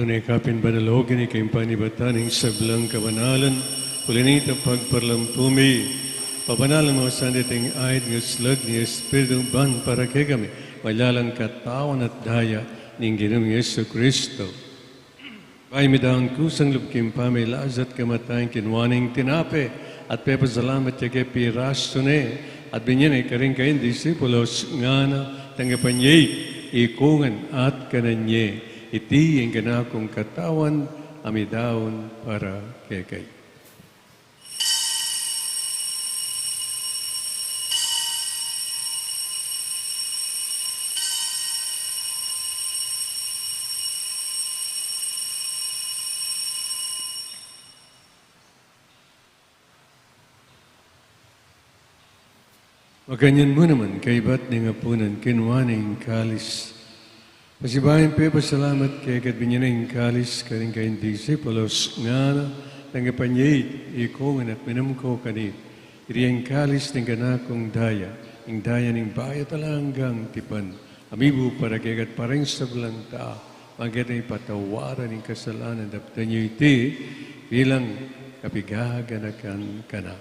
Tunay kapin banalogin ni kayong panibataning sablang kabanalan, pulinita pagparlampumi, papanalang mga sanditing ayat ng slag ni Espiritu ban para kay kami, malalang katawan at daya ng Ginoong Yesu Kristo. Ay midang kusang lubkim pamilas at kamatayin kinwaning tinape at pepasalamat niya kay pirasto ne at binyan ay karing kayong disipulos nga na tanggapanyay ikungan at kananye. Iti ang ganakong katawan, amidaon para kay. Maganyan mo naman, kay ba't ni nga punan, kinwaning kalis. Pasibayan pe, pasalamat kay katbinyaning kalis, karing kayong disipulos, nga na, tanggapanyay, ikongan at minamko kanit. Iriyang kalis ng ganakong daya, ang daya ng bayat alanggang tipan. Amibu para kay kat parang sablang ta, magkat ay patawaran ng kasalanan, daptan nyo iti, bilang kapigaganakan ka na.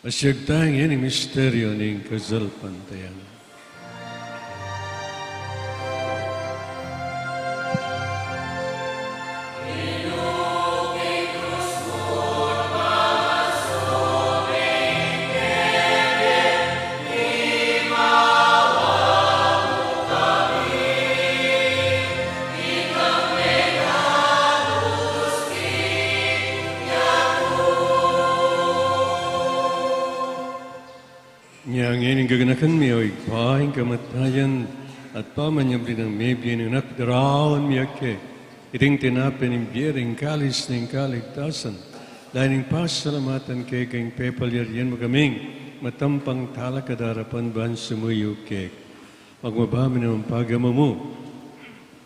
Masyagtang yan ang misteryo ng kasalpantayan. Yang ini gaganakan mi oig paing kamatayan at pamanyabli ng mebli ng nakdarawan mi ake. Iting tinapin ng biyering kalis ng kaligtasan. Dahil ng pasalamatan kay kayong pepalyaryan magaming matampang talakadarapan ban sumuyo kek. Magmabami naman pagama mo.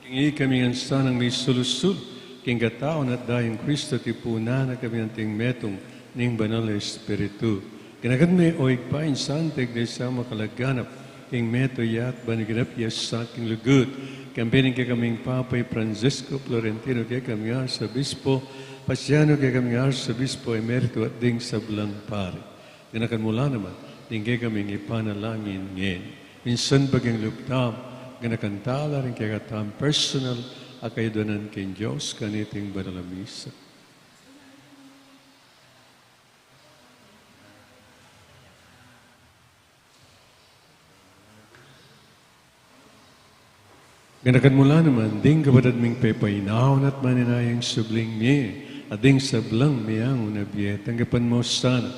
Tingi kami ang sanang may sulusul. King kataon at dahil Kristo tipuna na kami ang ting metong ning banal na Espiritu. Kinagat may oig pa insantig na sa makalaganap king meto yat baniganap yas sa king lugut. Kampining kay kaming Papay Francisco Florentino kay kami sa Bispo, Pasiano kay kami sa Bispo Emerito at ding sa Blancpare. Kinakat mula naman, ding kay kaming ipanalangin ngayon. Minsan bagang luptam, kinakantala rin kay katam personal akaydonan kay Diyos kaniting banalamisa. Ganakan mula naman, ding kabatad ming pepainaw at maninayang subling miye, at ding sablang miyang unabye, tanggapan mo sana.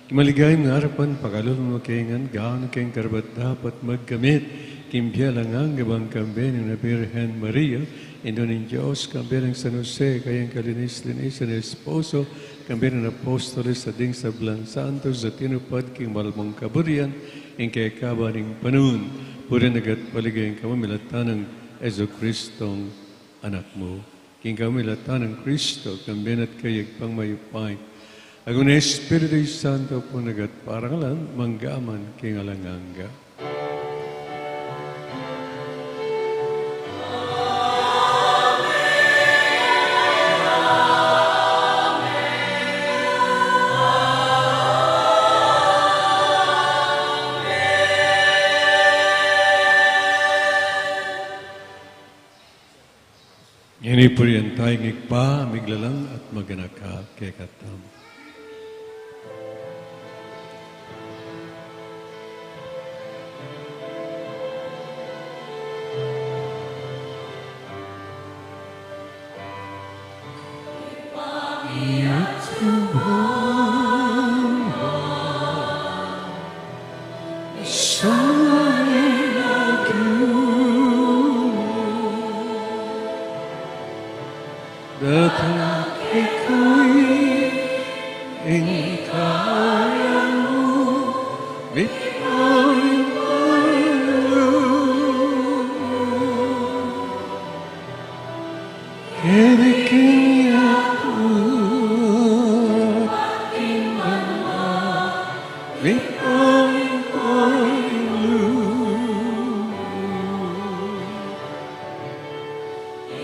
Kimaligayang nga harapan, pakalul mo kaingan, gaon kayong karabat dapat magkamit, kimbya lang ang gabang kamben na Birhen Maria, ino ng Diyos, kamben ng San Jose, kayang kalinis-linis ng esposo, kamben ng apostoles sa ding sablang santos, at tinupad king malmong kaburian, in kay kabaning panun, puri nagat paligayang kamamilatan ng Ezo Kristong anak mo. King kamilatan ng Kristo, kamben at kayag pang mayupay. Agun Espiritu Santo po nagat parangalan, manggaman king alanganga. Ini po yan tayo ngigpa, miglalang at maganaka kay katam. Datang iko'y ingkayan mo, bito'y Kiniking ako, may pangpailu.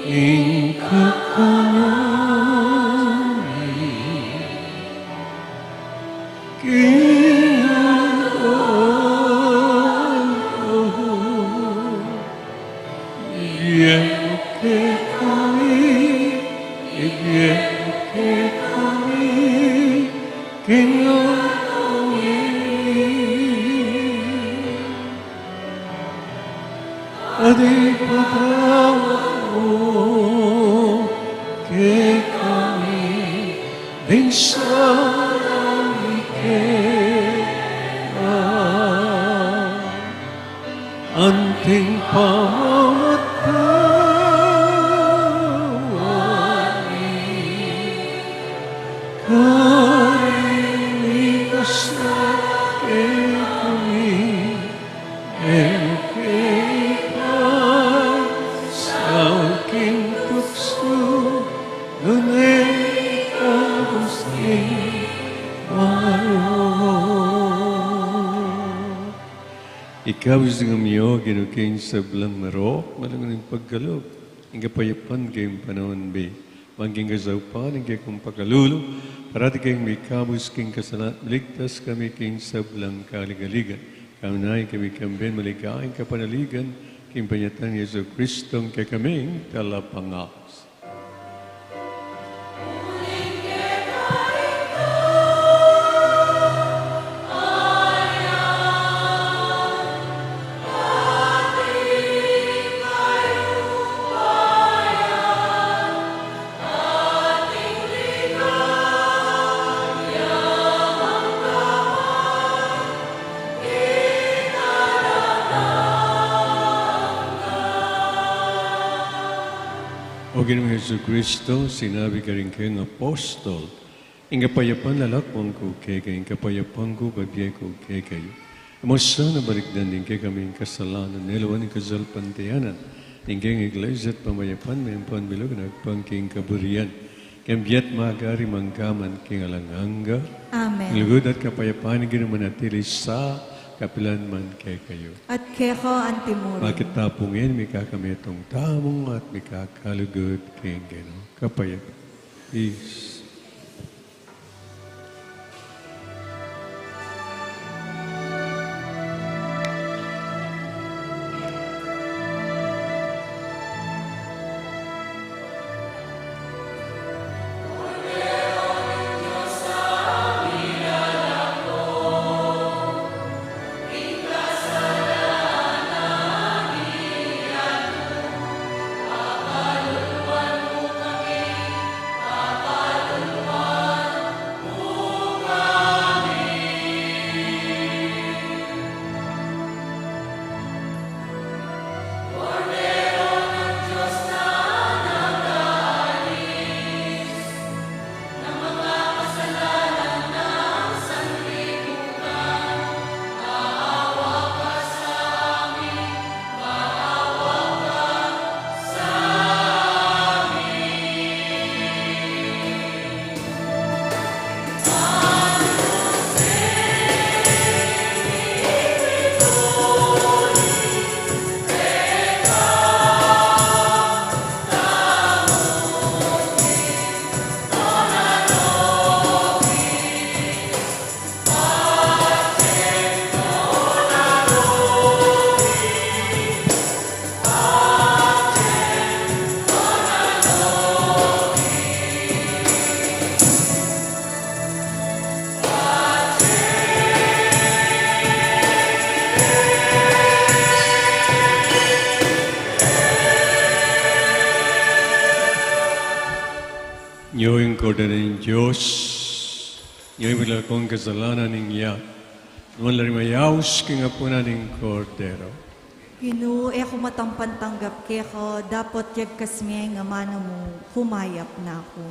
Ingka kami, kinaan ko, iyeke kami, kinaan kami. Adipatawa mo kay kami din sa anting pamamatawani karinigas na kay kami ekepan sa aking tukso ngunit agustin Ikaw sa ngamiyo, ginuking sa belang marok, malangan ng paggalog. Hingga payapan kayong panahon be. Mangging kasaupan, hingga kong pagkalulo, parati kayong may kabus king kasalat, ligtas kami king sa belang kaligaligan. Kaunay kami kamben, maligayang kapanaligan, king panyatan Yesu Kristong kay kaming talapangaks. O Ginoong Yesu Kristo, sinabi ka rin kayong apostol, Inga payapan lalakbang ko kay kayo, inga payapan ko babiyay ko kay kayo. Amosa na balikdan din kay kaming kasalanan, nilawan ng kasalpantiyanan, inga ng iglesia at pamayapan, may panbilog na agpangking kaburian. Kambiyat magari mangkaman king alanganga. Amen. Lugod at kapayapaan ng manatili sa kapilan man kay kayo. At keko antimuro. Bakit tapungin, may kakamitong tamong at may kakalugod kay Gino. Kapayapaan. Peace. Nyo'y koda ng Diyos, nyo'y wala kong kasalanan niya, nung larimayaws kingapunan ng kordero. Ginoo, ako matampan tanggap keko, dapat yag kasmiyay nga mano mo, humayap na ako.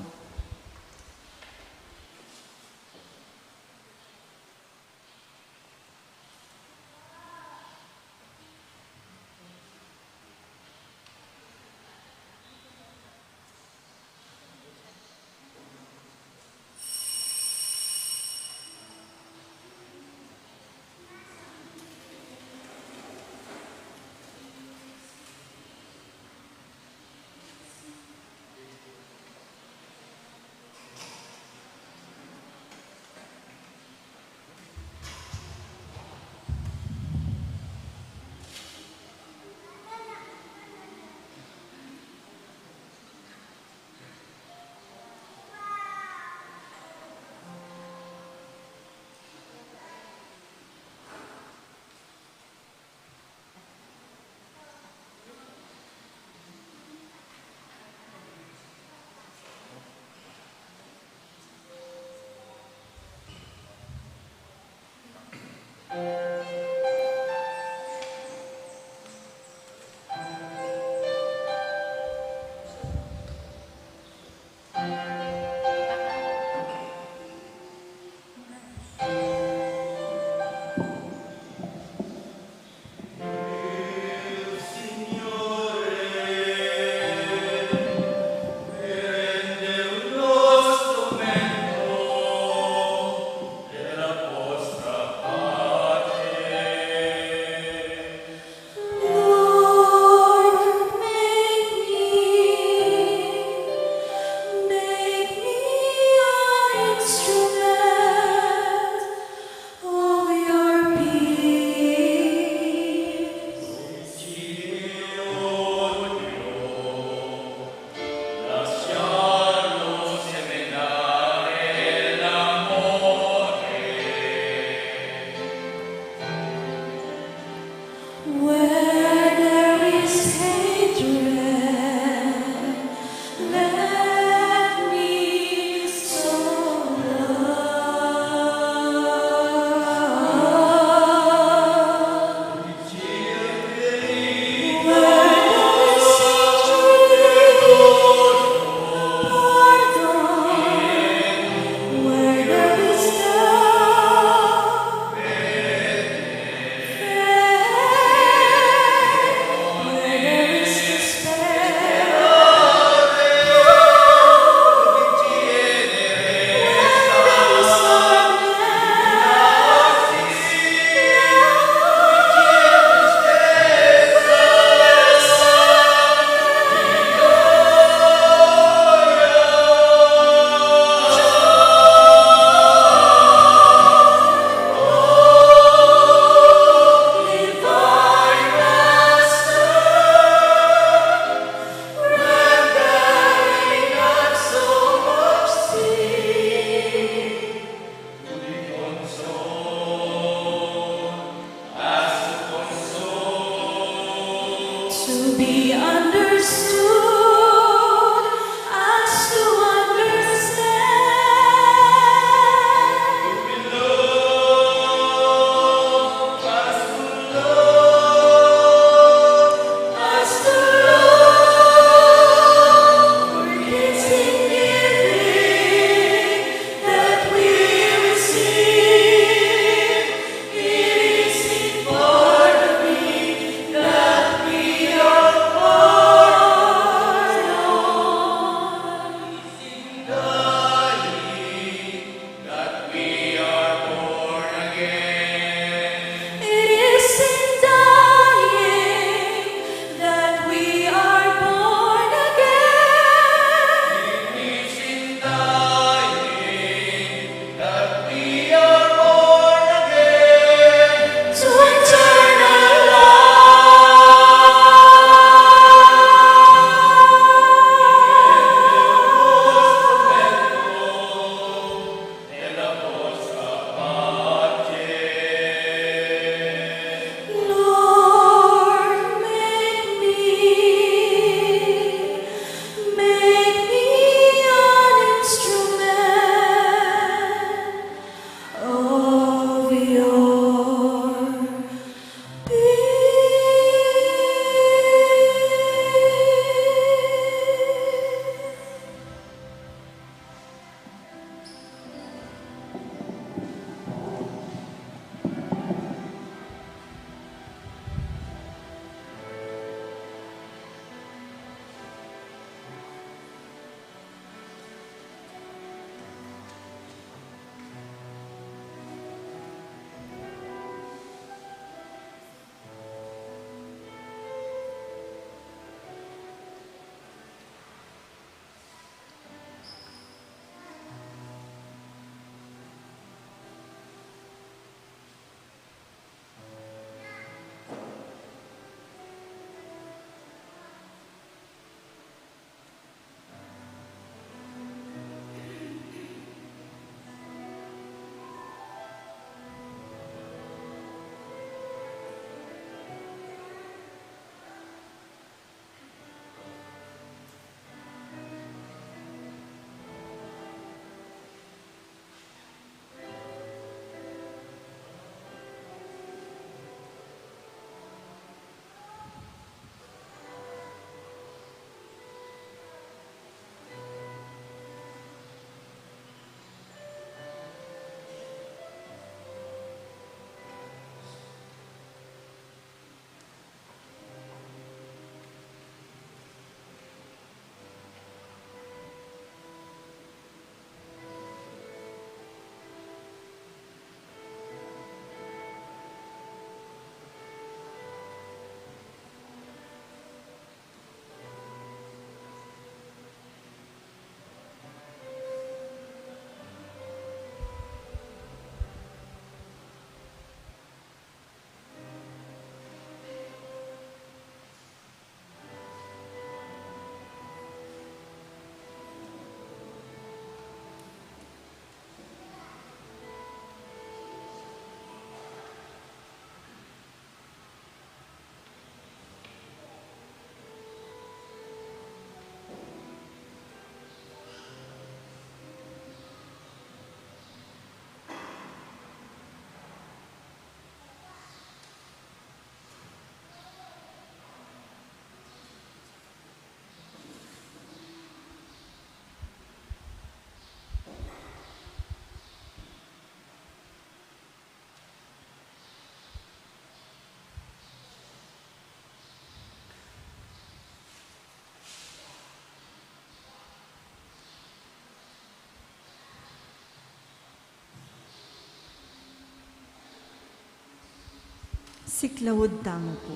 Siklawod tamo po.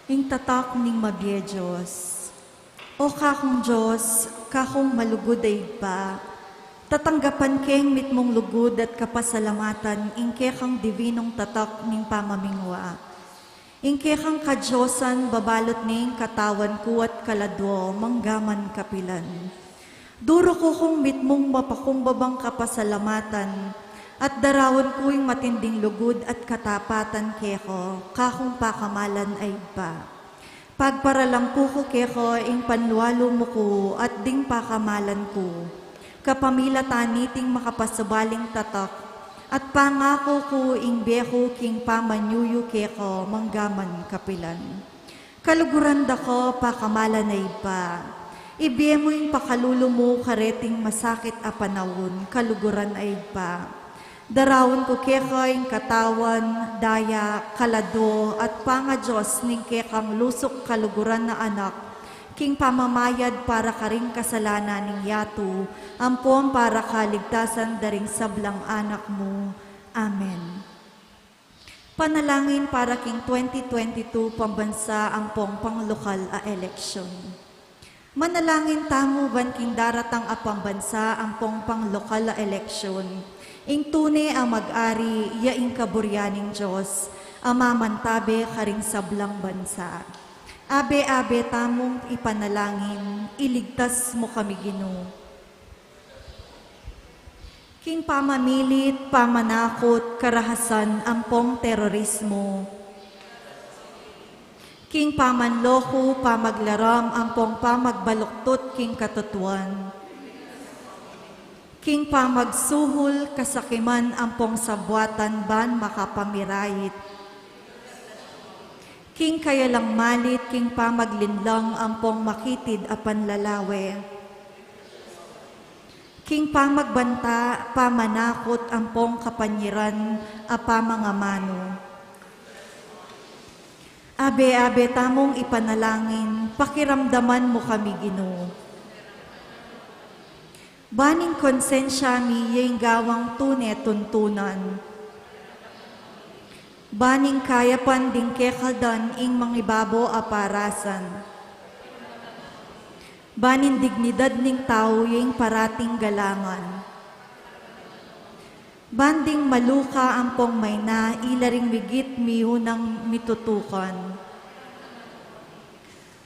Ing tatak ning mabye Diyos. O kakong Diyos, kakong malugod ay pa, tatanggapan keng mitmong lugod at kapasalamatan, ingke kang divinong tatak ning pamamingwa. Ingke kang kadyosan, babalot ning katawan ko at kaladwo, manggaman kapilan. Duro ko kong mitmong mapakumbabang kapasalamatan, at darawon ko'y matinding lugod at katapatan keko, kakong pakamalan ay pa. Pagparalampu ko keko, ing panlualo mo ko, at ding pakamalan ko. Kapamila taniting makapasabaling tatak, at pangako ko ing beko king pamanyuyo keko, manggaman kapilan. Kaluguran dako, pakamalan ay pa. Ibiye mo ing pakalulo mo, kareting masakit a panawon, kaluguran ay pa. Darawon ko kekay, katawan, daya, kalado, at panga Diyos ning kekang lusok kaluguran na anak, king pamamayad para karing kasalanan ning yato, ampon para kaligtasan daring sablang anak mo. Amen. Panalangin para king 2022 pambansa ampong panglokal a eleksyon. Manalangin tamo ban king daratang a pambansa ampong panglokal a eleksyon. Ing tune ang mag-ari, yaing kaburyaning Diyos, amamantabe karing sablang bansa. Abe-abe tamong ipanalangin, iligtas mo kami Ginoo. King pamamilit, pamanakot, karahasan, ampong terorismo. King pamanloko, pamaglaram, ampong pamagbaluktot, king katutuan. King pamagsuhol, kasakiman, ampong sabwatan, ban makapamirayit. King kayalang malit, king pamaglinlang, ampong makitid apan lalawe. King pamagbanta, pamanakot, ampong kapanyiran, apamangamano. Abe-abe tamong ipanalangin, pakiramdaman mo kami Ginoo. Baning konsensya mi yung gawang tune tuntunan. Baning kayapan ding kekaldan ing mangibabo aparasan. Banin dignidad ning tao yung parating galangan. Banding maluka ampong may na ilaring migit mihunang mitutukan.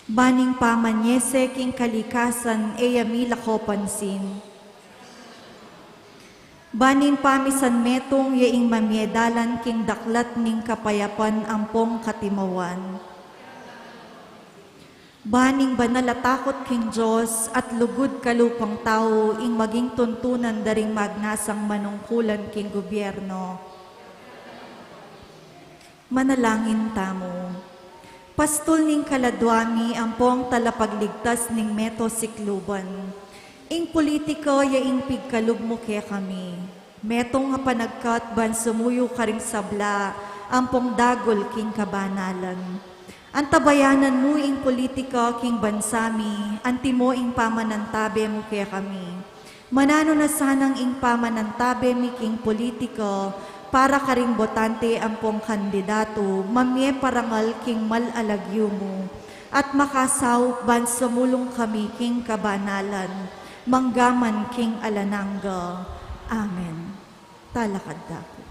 Baning pamanyese king kalikasan eyamila ko pansin. Banin pamisan metong yaing mamiedalan king daklat ning kapayapan ampong katimawan. Baning banalatakot king Diyos at lugod kalupang tao ing maging tuntunan daring magnasang manungkulan king gobyerno. Manalangin tamo. Pastol ning kaladwami ampong talapagligtas ning meto sikluban. Ing politiko yaing pigkalub mo kaya kami. Metong nga panagkat ban sumuyo karing sabla, ampong dagol king kabanalan. Antabayanan mo ing politika king bansami, anti mo ing pamanantabe mo kaya kami. Manano na sanang ing pamanantabe mi king politiko, para karing botante ampong kandidato, mamye parangal king malalagyo mo, at makasaw ban sumulong kami king kabanalan. Manggaman king alanangga. Amen. Talakad dako.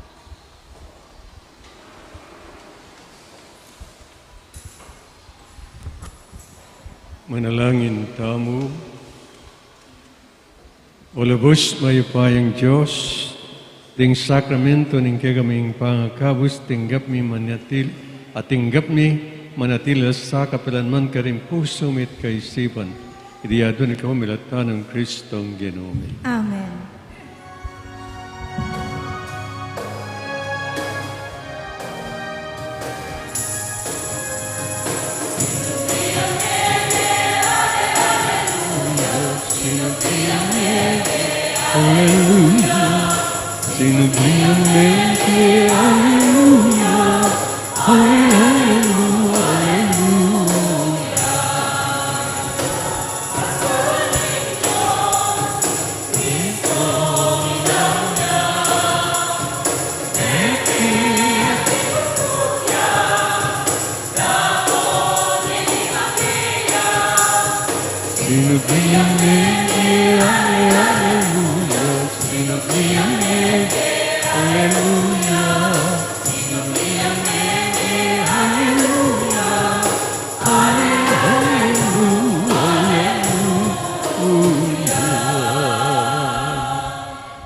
Manalangin tamo. O lubos mayupayang Diyos, ting sakramento ning kagaming pangakabos, tinggap mi manatil, at tinggap mi manatilas sa kapilanman karing puso mit kaisipan. Idiyado ni kamo milata ng Kristong Ginoo. Amen. Hallelujah. Sinublimente, hallelujah. Hallelujah. Hallelujah. Sinabihan Alleluia, sinabihan Alleluia, sinabihan Alleluia, Alleluia.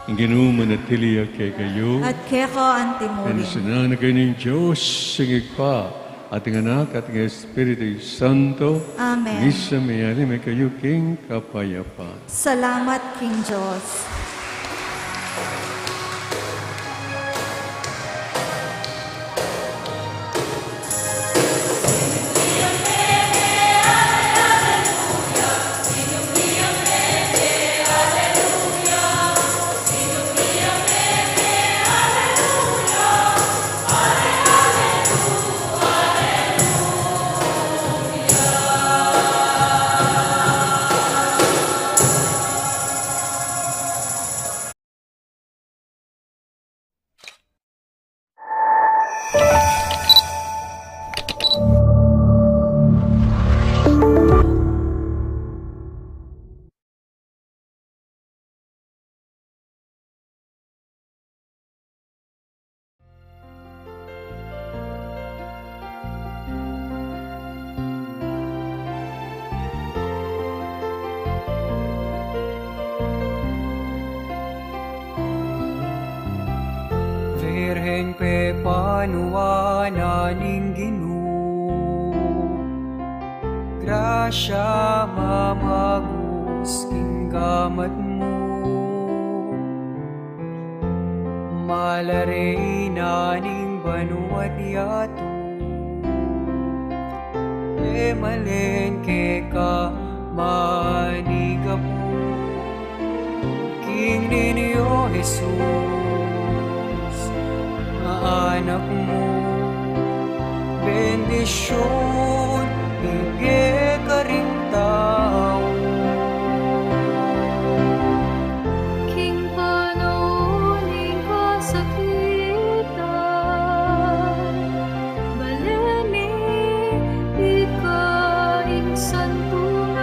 Ang Ginoo manatili kay kayo. At keko Ang antimurin. sinana kayo ng Diyos, sige pa, ating anak at ng Espiritu Santo, Amen. Isa mayari may kayo king kapayapaan. Salamat, King Diyos. Virhen pe panuana ning Ginoo, grasya mamagus king gamat mo, malare na ning banuat yato, e malen ke ka manigapu, king ninyo Jesus. Anak mo, bendisyon, higit ka rin tao. King panauning kasakitan, baleni ikaing santunan,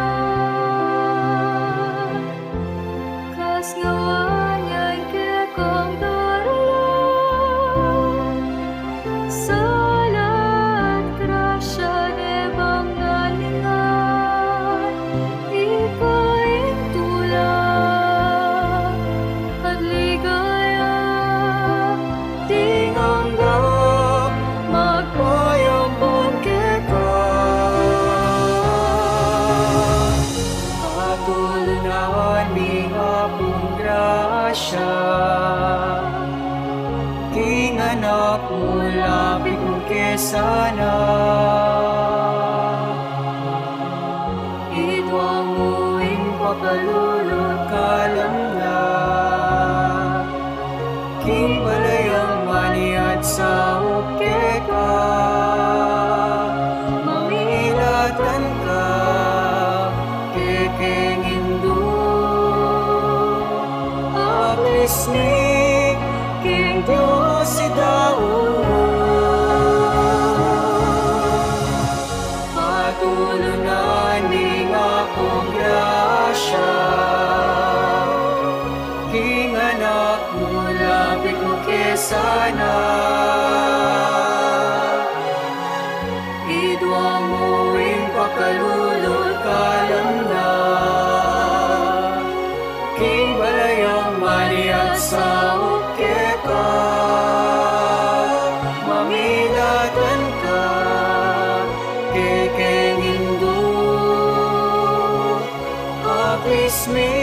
kas ngawanyay kekang salat grasya de banggalingan, ikaing tulang at ligaya, tinganggap magpayabon keka. Patulunan ni apong grasya, king anak mo lapit mo kesana. Idwang mo ing pakalulot kalamnan, king balayang maniat sa ukeka, mamilatan ka, kekeng indu, apis ni king Diyos si Daud. Patulunan ning akong grasya, king anak mo lapit mo kesana. Idwang mo ing pakalulot kalamnan, king balayang maniat sa ukeka, mamilatan ka, kekeng indu, apis mi